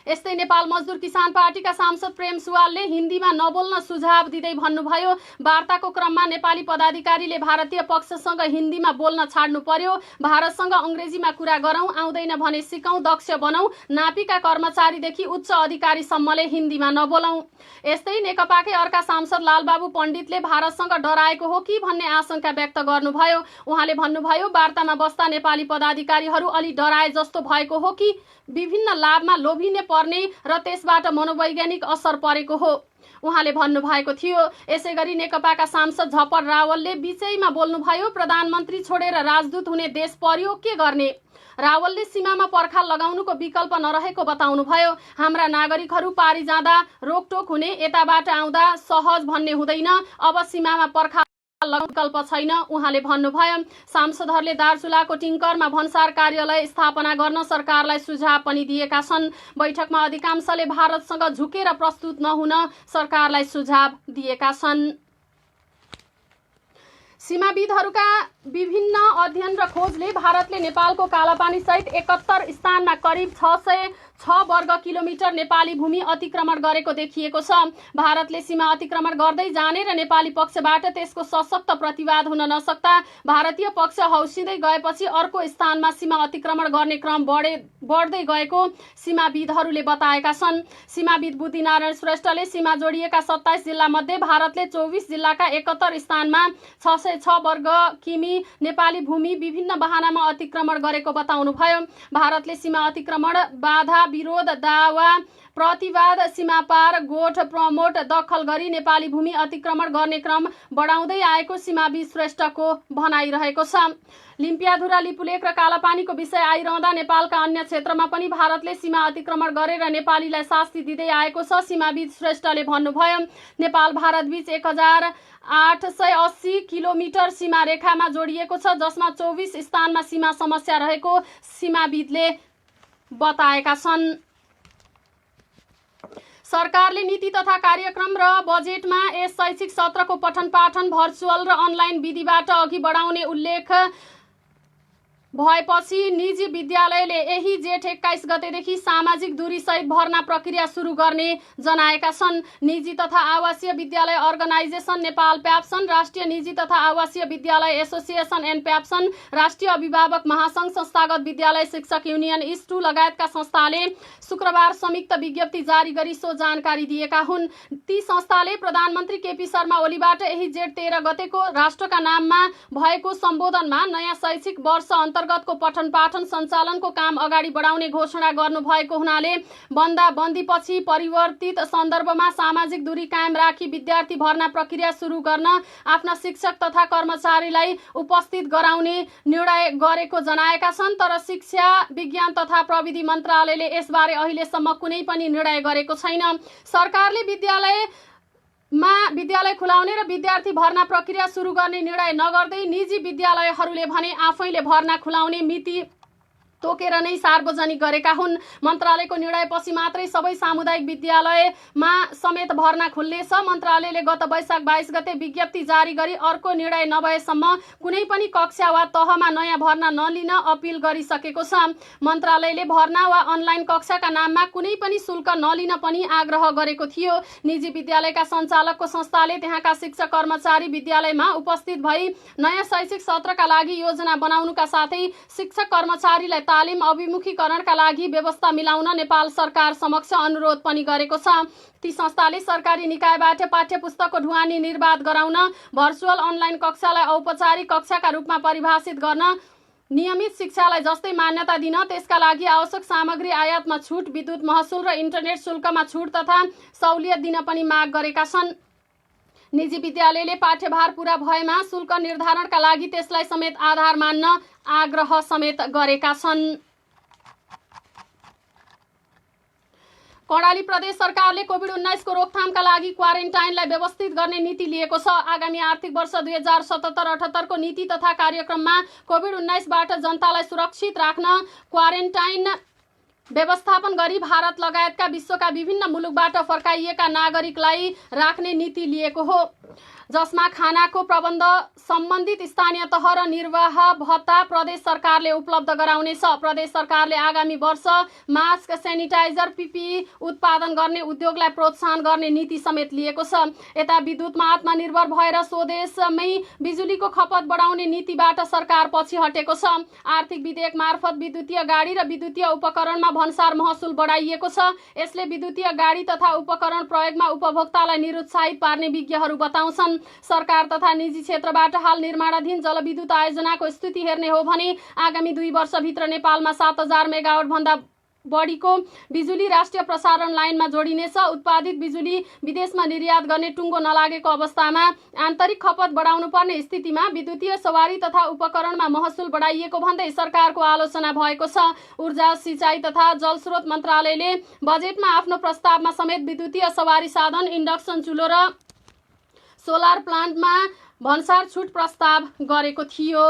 यस्तै नेपाल मजदुर किसान पार्टीका सांसद प्रेम सुवालले हिन्दीमा नबोल्न सुझाव दिँदै भन्नुभयो, वार्ताको क्रममा नेपाली पदाधिकारीले भारतीय पक्षसँग हिन्दीमा बोल्न छाड्नु पर्यो, भारतसँग अंग्रेजीमा कुरा गरौं, आउँदैन भने सिकौं, दक्ष बनौं, नापीका कर्मचारीदेखि उच्च अधिकारीसम्मले हिन्दीमा नबोलौं। यस्तै नेकपाकै अर्का सांसद लालबाबु पण्डितले भारतसँग डराएको हो कि भन्ने आशंका व्यक्त गर्नुभयो। उहाँले भन्नुभयो, वार्तामा बस्दा नेपाली पदाधिकारीहरू अलि डराए जस्तो भएको हो कि विभिन्न लाभमा लोभिने पर्ने र त्यसबाट मनोवैज्ञानिक असर परेको हो उहाँले भन्नुभएको थियो। यसैगरी नेकपाका सांसद झपर रावलले बीचैमा बोल्नुभयो, प्रधानमन्त्री छोडेर राजदूत हुने देश पर्यो के गर्ने। रावलले सीमामा पर्खाल लगाउनुको विकल्प नरहेको बताउनुभयो। हाम्रा नागरिकहरू पारी जाँदा रोकटोक हुने, यताबाट आउँदा सहज भन्ने हुँदैन। अब सीमामा पर्खाल विकल्प छैन उहाँले भन्नुभयो। सांसदहरूले दार्चुलाको टिङ्करमा भन्सार कार्यालय स्थापना गर्न सरकारलाई सुझाव पनि दिएका छन्। बैठकमा अधिकांशले भारतसँग झुकेर प्रस्तुत नहुन सरकारलाई सुझाव दिएका छन्। सीमाविदहरूका विभिन्न अध्ययन र खोजले भारतले नेपालको कालापानी सहित 71 स्थानमा करिब 606 वर्ग किलोमिटर नेपाली भूमि अतिक्रमण गरेको देखिएको छ। भारतले सीमा अतिक्रमण गर्दै जाने र नेपाली पक्षबाट त्यसको सशक्त प्रतिवाद हुन नसक्दा भारतीय पक्ष हौसिँदै गएपछि अर्को स्थानमा सीमा अतिक्रमण गर्ने क्रम बढ्दै गएको सीमाविदहरूले बताएका छन्। सीमाविद बुद्धिनारायण श्रेष्ठले सीमा जोडिएका 27 जिल्ला मध्ये भारतले 24 जिल्लाका 71 स्थानमा 606 वर्ग किमी नेपाली भूमि विभिन्न बहानामा अतिक्रमण गरेको बताउनुभयो। भारतले सीमा अतिक्रमण, बाधा विरोध, दावा प्रतिवाद, सीमापार गोठ प्रमोट दखल गरी नेपाली भूमि अतिक्रमण गर्ने क्रम बढाउँदै आएको सीमाविद श्रेष्ठको भनाइरहेको छ। लिम्पियाधुरा, लिपुलेक र कालापानीको विषय आइरहँदा नेपालका अन्य क्षेत्रमा पनि भारतले सीमा अतिक्रमण गरेर नेपालीलाई शास्ति दिँदै आएको छ सीमाविद श्रेष्ठले भन्नुभयो। नेपाल भारत बीच 1880 किलोमिटर सीमा रेखामा जोडिएको छ, जसमा 24 स्थानमा सीमा समस्या रहेको सीमाविदले बताएका छन्। सरकारले नीति तथा कार्यक्रम र बजेटमा यस शैक्षिक सत्रको पठन पाठन भर्चुअल र अनलाइन विधिबाट अघि बढाउने उल्लेख भएपछि निजी विद्यालयले यही जेठ 21 गतेदेखि सामाजिक दूरी सहित भर्ना प्रक्रिया सुरु गर्ने जनाएका छन्। निजी तथा आवासीय विद्यालय अर्गनाइजेसन नेपाल प्याप्सन, राष्ट्रिय निजी तथा आवासीय विद्यालय एसोसिएसन एन प्याप्सन, राष्ट्रिय अभिभावक महासंघ, संस्थागत विद्यालय शिक्षक युनियन इस्टु लगायतका संस्थाले शुक्रबार संयुक्त विज्ञप्ति जारी गरी सो जानकारी दिएका हुन्। ती संस्थाले प्रधानमन्त्री केपी शर्मा ओलीबाट यही जेठ 13 गतेको राष्ट्रका नाममा भएको सम्बोधनमा नयाँ शैक्षिक वर्ष अन्तर्गतको पठन पाठन सञ्चालनको काम अगाडि बढाउने घोषणा गर्नुभएको हुनाले बन्दाबन्दीपछि परिवर्तित सन्दर्भमा सामाजिक दूरी कायम राखी विद्यार्थी भर्ना प्रक्रिया सुरु गर्न आफ्ना शिक्षक तथा कर्मचारीलाई उपस्थित गराउने निर्णय गरेको जनाएका छन्। तर शिक्षा विज्ञान तथा प्रविधि मन्त्रालयले यसबारे अहिलेसम्म कुनै पनि निर्णय गरेको छैन। सरकारले विद्यालय खुलाउने र विद्यार्थी भर्ना प्रक्रिया सुरु गर्ने निर्णय नगर्दै निजी विद्यालयहरूले भने आफैले भर्ना खुलाउने मिति तोकेर नै सार्वजनिक गरेका हुन्। मन्त्रालयको निर्णयपछि मात्रै सबै सामुदायिक विद्यालयमा समेत भर्ना खुल्नेछ। मन्त्रालयले गत वैशाख 22 गते विज्ञप्ति जारी गरी अर्को निर्णय नभएसम्म कुनै पनि कक्षा वा तहमा नयाँ भर्ना नलिन अपिल गरिसकेको छ। मन्त्रालयले भर्ना वा अनलाइन कक्षाका नाममा कुनै पनि शुल्क नलिन पनि आग्रह गरेको थियो। निजी विद्यालयका सञ्चालकको संस्थाले त्यहाँका शिक्षक कर्मचारी विद्यालयमा उपस्थित भई नयाँ शैक्षिक सत्रका लागि योजना बनाउनुका साथै शिक्षक कर्मचारीलाई तालिम अभिमुखीकरणका लागि व्यवस्था मिलाउन नेपाल सरकार समक्ष अनुरोध पनि गरेको छ। ती संस्थाले सरकारी निकायबाट पाठ्यपुस्तकको ढुवानी निर्वाध गराउन, भर्चुअल अनलाइन कक्षालाई औपचारिक कक्षाका रूपमा परिभाषित गर्न, नियमित शिक्षालाई जस्तै मान्यता दिन, त्यसका लागि आवश्यक सामग्री आयातमा छुट, विद्युत महसुल र इन्टरनेट शुल्कमा छुट तथा सहुलियत दिन पनि माग गरेका छन्। निजी विद्यालयले पाठ्यभार पूरा भएमा शुल्क निर्धारणका लागि त्यसलाई समेत आधार मान्न आग्रह समेत गरेका छन्। कर्णाली प्रदेश सरकारले कोभिड-19 को रोकथामका लागि क्वारेन्टाइनलाई व्यवस्थित गर्ने नीति लिएको छ। आगामी आर्थिक वर्ष 2077-78 को नीति तथा कार्यक्रममा कोभिड-19 बाट जनतालाई सुरक्षित राख्न क्वारेन्टाइन व्यवस्थापन गरी भारत लगायतका विश्वका विभिन्न मुलुकबाट फर्काइएका नागरिकलाई राख्ने नीति लिएको हो, जसमा खानाको प्रबन्ध सम्बन्धित स्थानीय तह र निर्वाह भत्ता प्रदेश सरकारले उपलब्ध गराउनेछ। प्रदेश सरकारले आगामी वर्ष मास्क, सेनिटाइजर, पिपिई उत्पादन गर्ने उद्योगलाई प्रोत्साहन गर्ने नीति समेत लिएको छ। यता विद्युतमा आत्मनिर्भर भएर स्वदेशमै बिजुलीको खपत बढाउने नीतिबाट सरकार पछि हटेको छ। आर्थिक विधेयक मार्फत विद्युतीय गाडी र विद्युतीय उपकरणमा भन्सार महसुल बढाइएको छ। यसले विद्युतीय गाडी तथा उपकरण प्रयोगमा उपभोक्तालाई निरुत्साहित पार्ने विज्ञहरू बताउँछन्। सरकार तथा निजी क्षेत्रबाट हाल निर्माणाधीन जलविद्युत आयोजनाको स्थिति हेर्ने हो भने आगामी 2 वर्षभित्र नेपालमा 7000 मेगावाट भन्दा बढीको बिजुली राष्ट्रिय प्रसारण लाइनमा जोडिनेछ। उत्पादित बिजुली विदेशमा निर्यात गर्ने टुङ्गो नलागेको अवस्थामा आन्तरिक खपत बढाउनु पर्ने स्थितिमा विद्युतीय सवारी तथा उपकरणमा महसुल बढाइएको भन्दै सरकारको आलोचना भएको छ। ऊर्जा, सिँचाइ तथा जलस्रोत मन्त्रालयले बजेटमा आफ्नो प्रस्तावमा समेत विद्युतीय सवारी साधन, इन्डक्सन चुलो र सोलर प्लान्टमा भन्सार छुट प्रस्ताव गरेको थियो।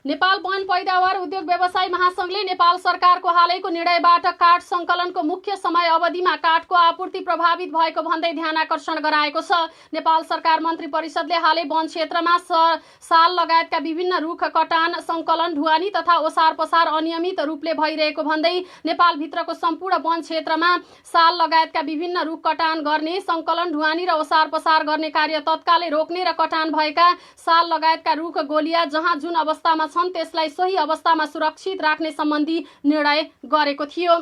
नेपाल वन पैदावार उद्योग व्यवसाय महासंघले नेपाल सरकारको हालैको निर्णयबाट काठ सङ्कलनको मुख्य समय अवधिमा काठको आपूर्ति प्रभावित भएको भन्दै ध्यानाकर्षण गराएको छ। नेपाल सरकार मन्त्री परिषदले हालै वन क्षेत्रमा साल लगायतका विभिन्न रुख कटान, सङ्कलन, ढुवानी तथा ओसार पसार अनियमित रूपले भइरहेको भन्दै नेपालभित्रको सम्पूर्ण वन क्षेत्रमा साल लगायतका विभिन्न रुख कटान गर्ने, सङ्कलन, ढुवानी र ओसार पसार गर्ने कार्य तत्कालै रोक्ने र कटान भएका साल लगायतका रुख गोलिया जहाँ जुन अवस्थामा छन् त्यसलाई सही अवस्थामा सुरक्षित राख्ने सम्बन्धी निर्णय गरेको थियो।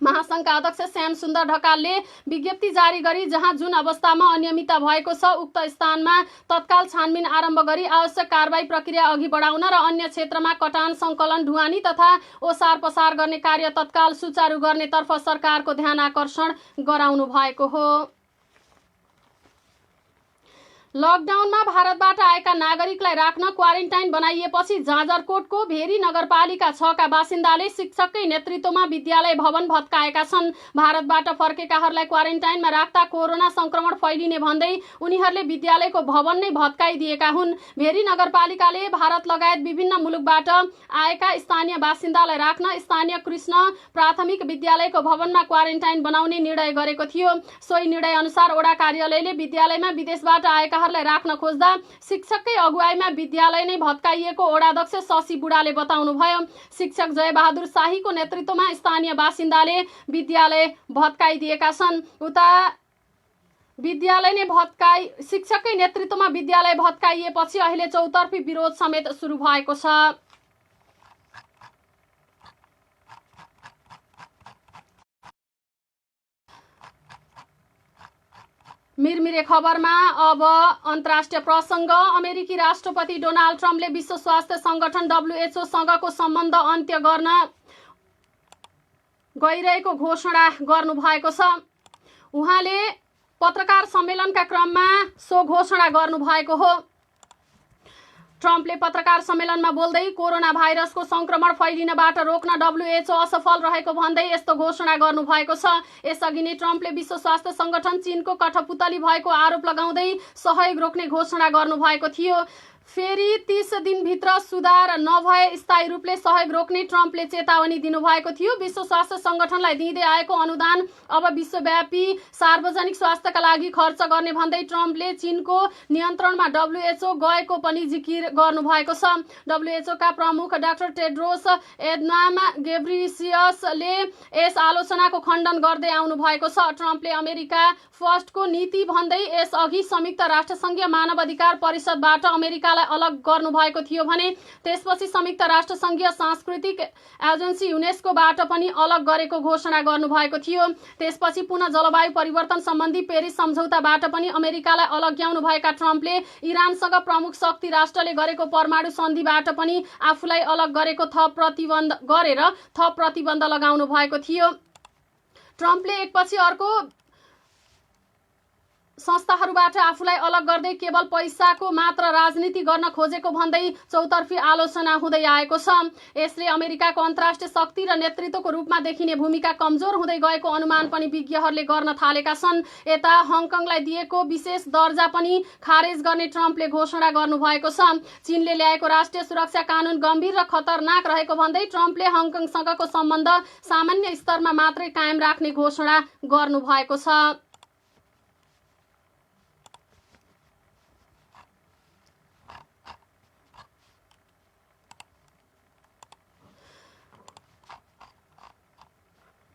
महासंघका अध्यक्ष श्याम सुन्दर ढकालले विज्ञप्ति जारी गरी जहाँ जुन अवस्थामा अनियमितता भएको छ उक्त स्थानमा तत्काल छानबिन आरम्भ गरी आवश्यक कारबाही प्रक्रिया अघि बढाउन र अन्य क्षेत्रमा कटान, सङ्कलन, ढुवानी तथा ओसार पसार गर्ने कार्य तत्काल सुचारू गर्नेतर्फ सरकारको ध्यानाकर्षण गराउनु भएको हो। लकडाउनमा भारतबाट आएका नागरिकलाई राख्न क्वारेन्टाइन बनाइएपछि जाजरकोटको भेरी नगरपालिका 6 का बासिन्दाले शिक्षककै नेतृत्वमा विद्यालय भवन भत्काएका छन्। भारतबाट फर्केकाहरूलाई क्वारेन्टाइनमा राख्दा कोरोना संक्रमण फैलिने भन्दै उनीहरूले विद्यालयको भवन नै भत्काइदिएका हुन्। भेरी नगरपालिकाले भारत लगायत विभिन्न मुलुकबाट आएका स्थानीय बासिन्दालाई राख्न स्थानीय कृष्ण प्राथमिक विद्यालयको भवनमा क्वारेन्टाइन बनाउने निर्णय गरेको थियो। सोही निर्णय अनुसार ओडा कार्यालयले विद्यालयमा विदेशबाट आएका राख्न खोज्दा शिक्षककै अगुवाईमा विद्यालय नै भत्काइएको ओडाध्यक्ष शशि बुढाले बताउनुभयो। शिक्षक जयबहादुर शाहीको नेतृत्वमा स्थानीय बासिन्दाले विद्यालय भत्काइदिएका छन्। उता विद्यालय नै शिक्षककै नेतृत्वमा विद्यालय भत्काइएपछि अहिले चौतर्फी विरोध समेत सुरु भएको छ। मिरमिरे खबरमा अब अन्तर्राष्ट्रिय प्रसङ्ग। अमेरिकी राष्ट्रपति डोनाल्ड ट्रम्पले विश्व स्वास्थ्य संगठन WHO सँगको सम्बन्ध अन्त्य गर्न गइरहेको घोषणा गर्नुभएको छ। उहाँले पत्रकार सम्मेलनका क्रममा सो घोषणा गर्नुभएको हो। ट्रम्पले पत्रकार सम्मेलनमा बोल्दै कोरोना भाइरसको संक्रमण फैलिनबाट रोक्न WHO असफल रहेको भन्दै यस्तो घोषणा गर्नुभएको छ। यसअघि नै ट्रम्पले विश्व स्वास्थ्य संगठन चीनको कठपुतली भएको आरोप लगाउँदै सहयोग रोक्ने घोषणा गर्नुभएको थियो। फेरि 30 दिनभित्र सुधार नभए स्थायी रूपले सहयोग रोक्ने ट्रम्पले चेतावनी दिनुभएको थियो। विश्व स्वास्थ्य संगठनलाई दिँदै आएको अनुदान अब विश्वव्यापी सार्वजनिक स्वास्थ्यका लागि खर्च गर्ने भन्दै ट्रम्पले चीनको नियन्त्रणमा WHO गएको पनि जिकिर गर्नुभएको छ। WHO का प्रमुख डाक्टर टेड्रोस एडनाम गेब्रियससले यस आलोचनाको खण्डन गर्दै आउनु भएको छ। ट्रम्पले अमेरिका फर्स्टको नीति भन्दै यसअघि संयुक्त राष्ट्रसङ्घीय मानवाधिकार परिषदबाट अमेरिकालाई अलग गर्नुभएको थियो भने त्यसपछि संयुक्त राष्ट्रसङ्घीय सांस्कृतिक एजेन्सी युनेस्कोबाट पनि अलग गरेको घोषणा गर्नुभएको थियो। त्यसपछि पुनः जलवायु परिवर्तन सम्बन्धी पेरिस सम्झौताबाट पनि अमेरिकालाई अलग्याउनु भएका ट्रम्पले इरानसँग प्रमुख शक्ति राष्ट्रले गरेको परमाणु सन्धिबाट पनि आफूलाई अलग गरेको थप प्रतिबन्ध लगाउनु भएको थियो। ट्रम्पले एकपछि अर्को संस्थाहरूबाट आफूलाई अलग गर्दै केवल पैसाको मात्र राजनीति गर्न खोजेको भन्दै चौतर्फी आलोचना हुँदै आएको छ। यसले अमेरिकाको अन्तर्राष्ट्रिय शक्ति र नेतृत्वको रूपमा देखिने भूमिका कमजोर हुँदै गएको अनुमान पनि विज्ञहरूले गर्न थालेका छन्। यता हङकङलाई दिएको विशेष दर्जा पनि खारेज गर्ने ट्रम्पले घोषणा गर्नुभएको छ। चीनले ल्याएको राष्ट्रिय सुरक्षा कानून गम्भीर र खतरनाक रहेको भन्दै ट्रम्पले हङकङसँगको सम्बन्ध सामान्य स्तरमा मात्रै कायम राख्ने घोषणा गर्नुभएको छ।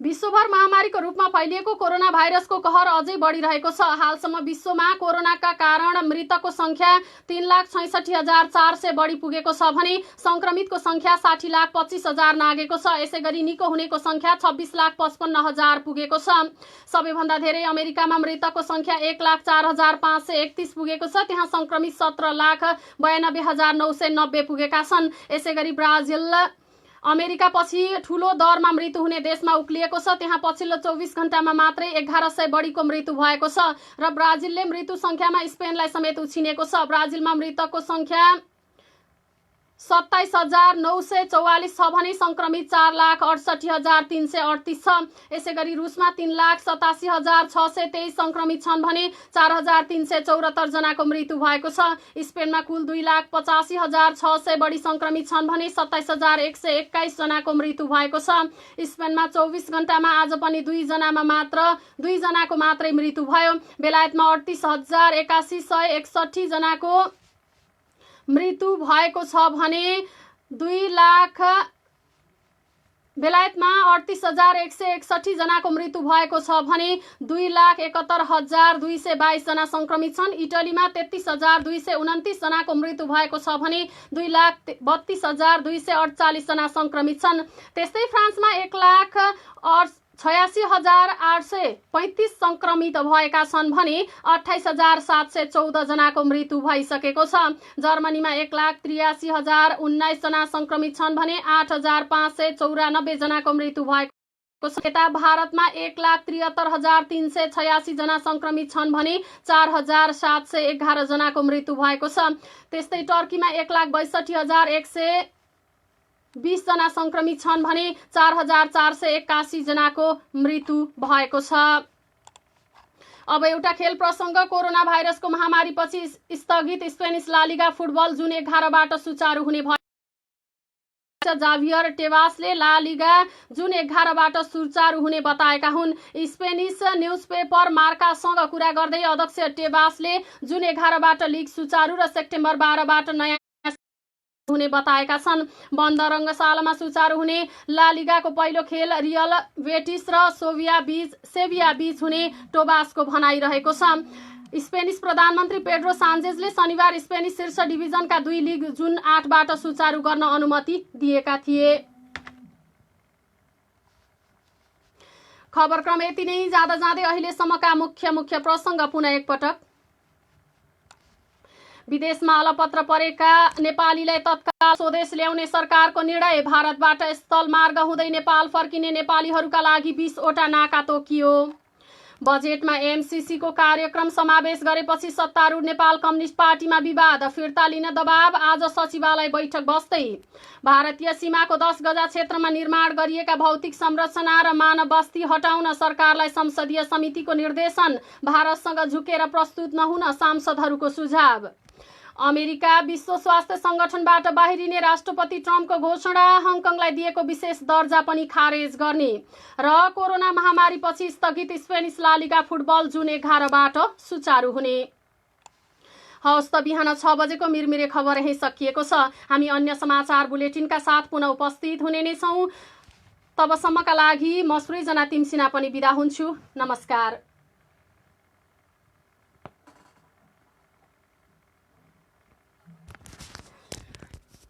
विश्वभर महामारीको रूपमा फैलिएको कोरोना भाइरसको कहर अझै बढिरहेको छ। हालसम्म विश्वमा कोरोनाका कारण मृतकको संख्या 3,66,400 बढी पुगेको छ भने संक्रमितको संख्या 60,25,000 नागेको छ। यसै गरी निको हुनेको संख्या 26,55,000 पुगेको छ। सबैभन्दा धेरै अमेरिकामा मृतकको संख्या 1,04,531 पुगेको छ। त्यहाँ संक्रमित 17,92,990 पुगेका छन्। यसै गरी ब्राजिल अमेरिका पछि ठूलो दरमा मृत्यु हुने देशमा उक्लिएको छ। त्यहाँ पछिल्लो 24 घण्टामा मात्रै 1100 बढीको मृत्यु भएको छ र ब्राजिलले मृत्यु संख्यामा स्पेनलाई समेत उछिनेको छ। ब्राजिलमा मृतकको संख्या 27,944 छ भने संक्रमित 4,68,338 छ। यसै गरी रुसमा 3,87,623 संक्रमित छन् भने 4,374 जनाको मृत्यु भएको छ। स्पेनमा कुल 2,85,600 बढी संक्रमित छन् भने 27,121 जनाको मृत्यु भएको छ। स्पेनमा 24 घण्टामा आज पनि 2 जनाको मात्रै मृत्यु भयो। बेलायतमा 38,81,161 जनाको मृत्यु भएको छ भने बेलायतमा 38,161 जनाको मृत्यु भएको छ भने 2,71,222 जना संक्रमित छन्। इटलीमा 33,229 जनाको मृत्यु भएको छ भने 2,32,248 जना संक्रमित छन्। त्यस्तै फ्रान्समा 1,86,835 संक्रमित भएका छन् भने 28,714 जनाको मृत्यु भइसकेको छ। जर्मनीमा 1,83,019 जना संक्रमित छन् भने 8,594 जनाको मृत्यु भएको छ। यता भारतमा 1,73,386 जना संक्रमित छन् भने 4,711 जनाको मृत्यु भएको छ। त्यस्तै टर्कीमा 1,62,120 जना संक्रमित छन् भने 4,481 जनाको मृत्यु भएको छ। अब एउटा खेल प्रसंग। कोरोना भाइरसको महामारीपछि स्थगित स्पेनिस ला लिगा फुटबल जुन 11बाट सुचारू हुने भयो। जाभियर टेबासले ला लिगा जुन 11बाट सुचारू हुने बताएका हुन्। स्पेनिस न्यूजपेपर मार्कासँग कुरा गर्दै अध्यक्ष टेबासले जुन 11बाट लिग सुचारू र सेप्टेम्बर 12बाट नयाँ हुने बताएका छन्। बन्द रंगशालामा सुचारू हुने ला लिगाको पहिलो खेल रियल बेटिस र सेभिया बीच हुने टोबासको भनाइरहेको छ। स्पेनिस प्रधानमन्त्री पेड्रो सान्चेजले शनिबार स्पेनिस शीर्ष डिभिजनका 2 लिग जुन 8बाट सुचारू गर्न अनुमति दिएका थिए। खबरक्रम यति नै। जाँदा जाँदै अहिलेसम्मका मुख्य प्रसंग पुनः एकपटक। विदेशमा अलपत्र परेका नेपालीलाई तत्काल स्वदेश ल्याउने सरकारको निर्णय। भारतबाट स्थलमार्ग हुँदै नेपाल फर्किने नेपालीहरूका लागि 20 वटा नाका तोकियो। बजेटमा एमसीसी को कार्यक्रम समावेश गरेपछि सत्तारूढ नेपाल कम्युनिस्ट पार्टीमा विवाद फिर्ता लिन दबाव। आज सचिवालय बैठक बस्दै। भारतीय सीमाको 10 गजा क्षेत्रमा निर्माण गरिएका भौतिक संरचना र मानव बस्ती हटाउन सरकारलाई संसदीय समितिको निर्देशन। भारतसँग झुकेर प्रस्तुत नहुन सांसदहरूको सुझाव। अमेरिका विश्व स्वास्थ्य संगठनबाट बाहिरिने राष्ट्रपति ट्रम्पको घोषणा। हङकङलाई दिएको विशेष दर्जा पनि खारेज गर्ने र कोरोना महामारीपछि स्थगित स्पेनिस ला लिगा फुटबल जुन 11बाट सुचारू हुने। हवस् त बिहान 6 बजेको मिरमिरे खबर यही सकिएको छ। हामी अन्य समाचार बुलेटिनका साथ पुनः उपस्थित हुने नै छौं। तबसम्मका लागि म सृजना तिमसिना पनि बिदा हुन्छु। नमस्कार।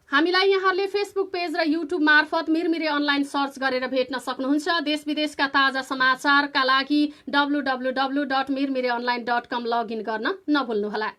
हामीलाई यहाँले फेसबुक पेज र युट्युब मार्फत मिरमिरे अनलाइन सर्च गरेर भेट्न सक्नुहुन्छ। देश विदेशका ताजा समाचारका लागि www.mirmireonline.com लगइन गर्न नभुल्नुहोला।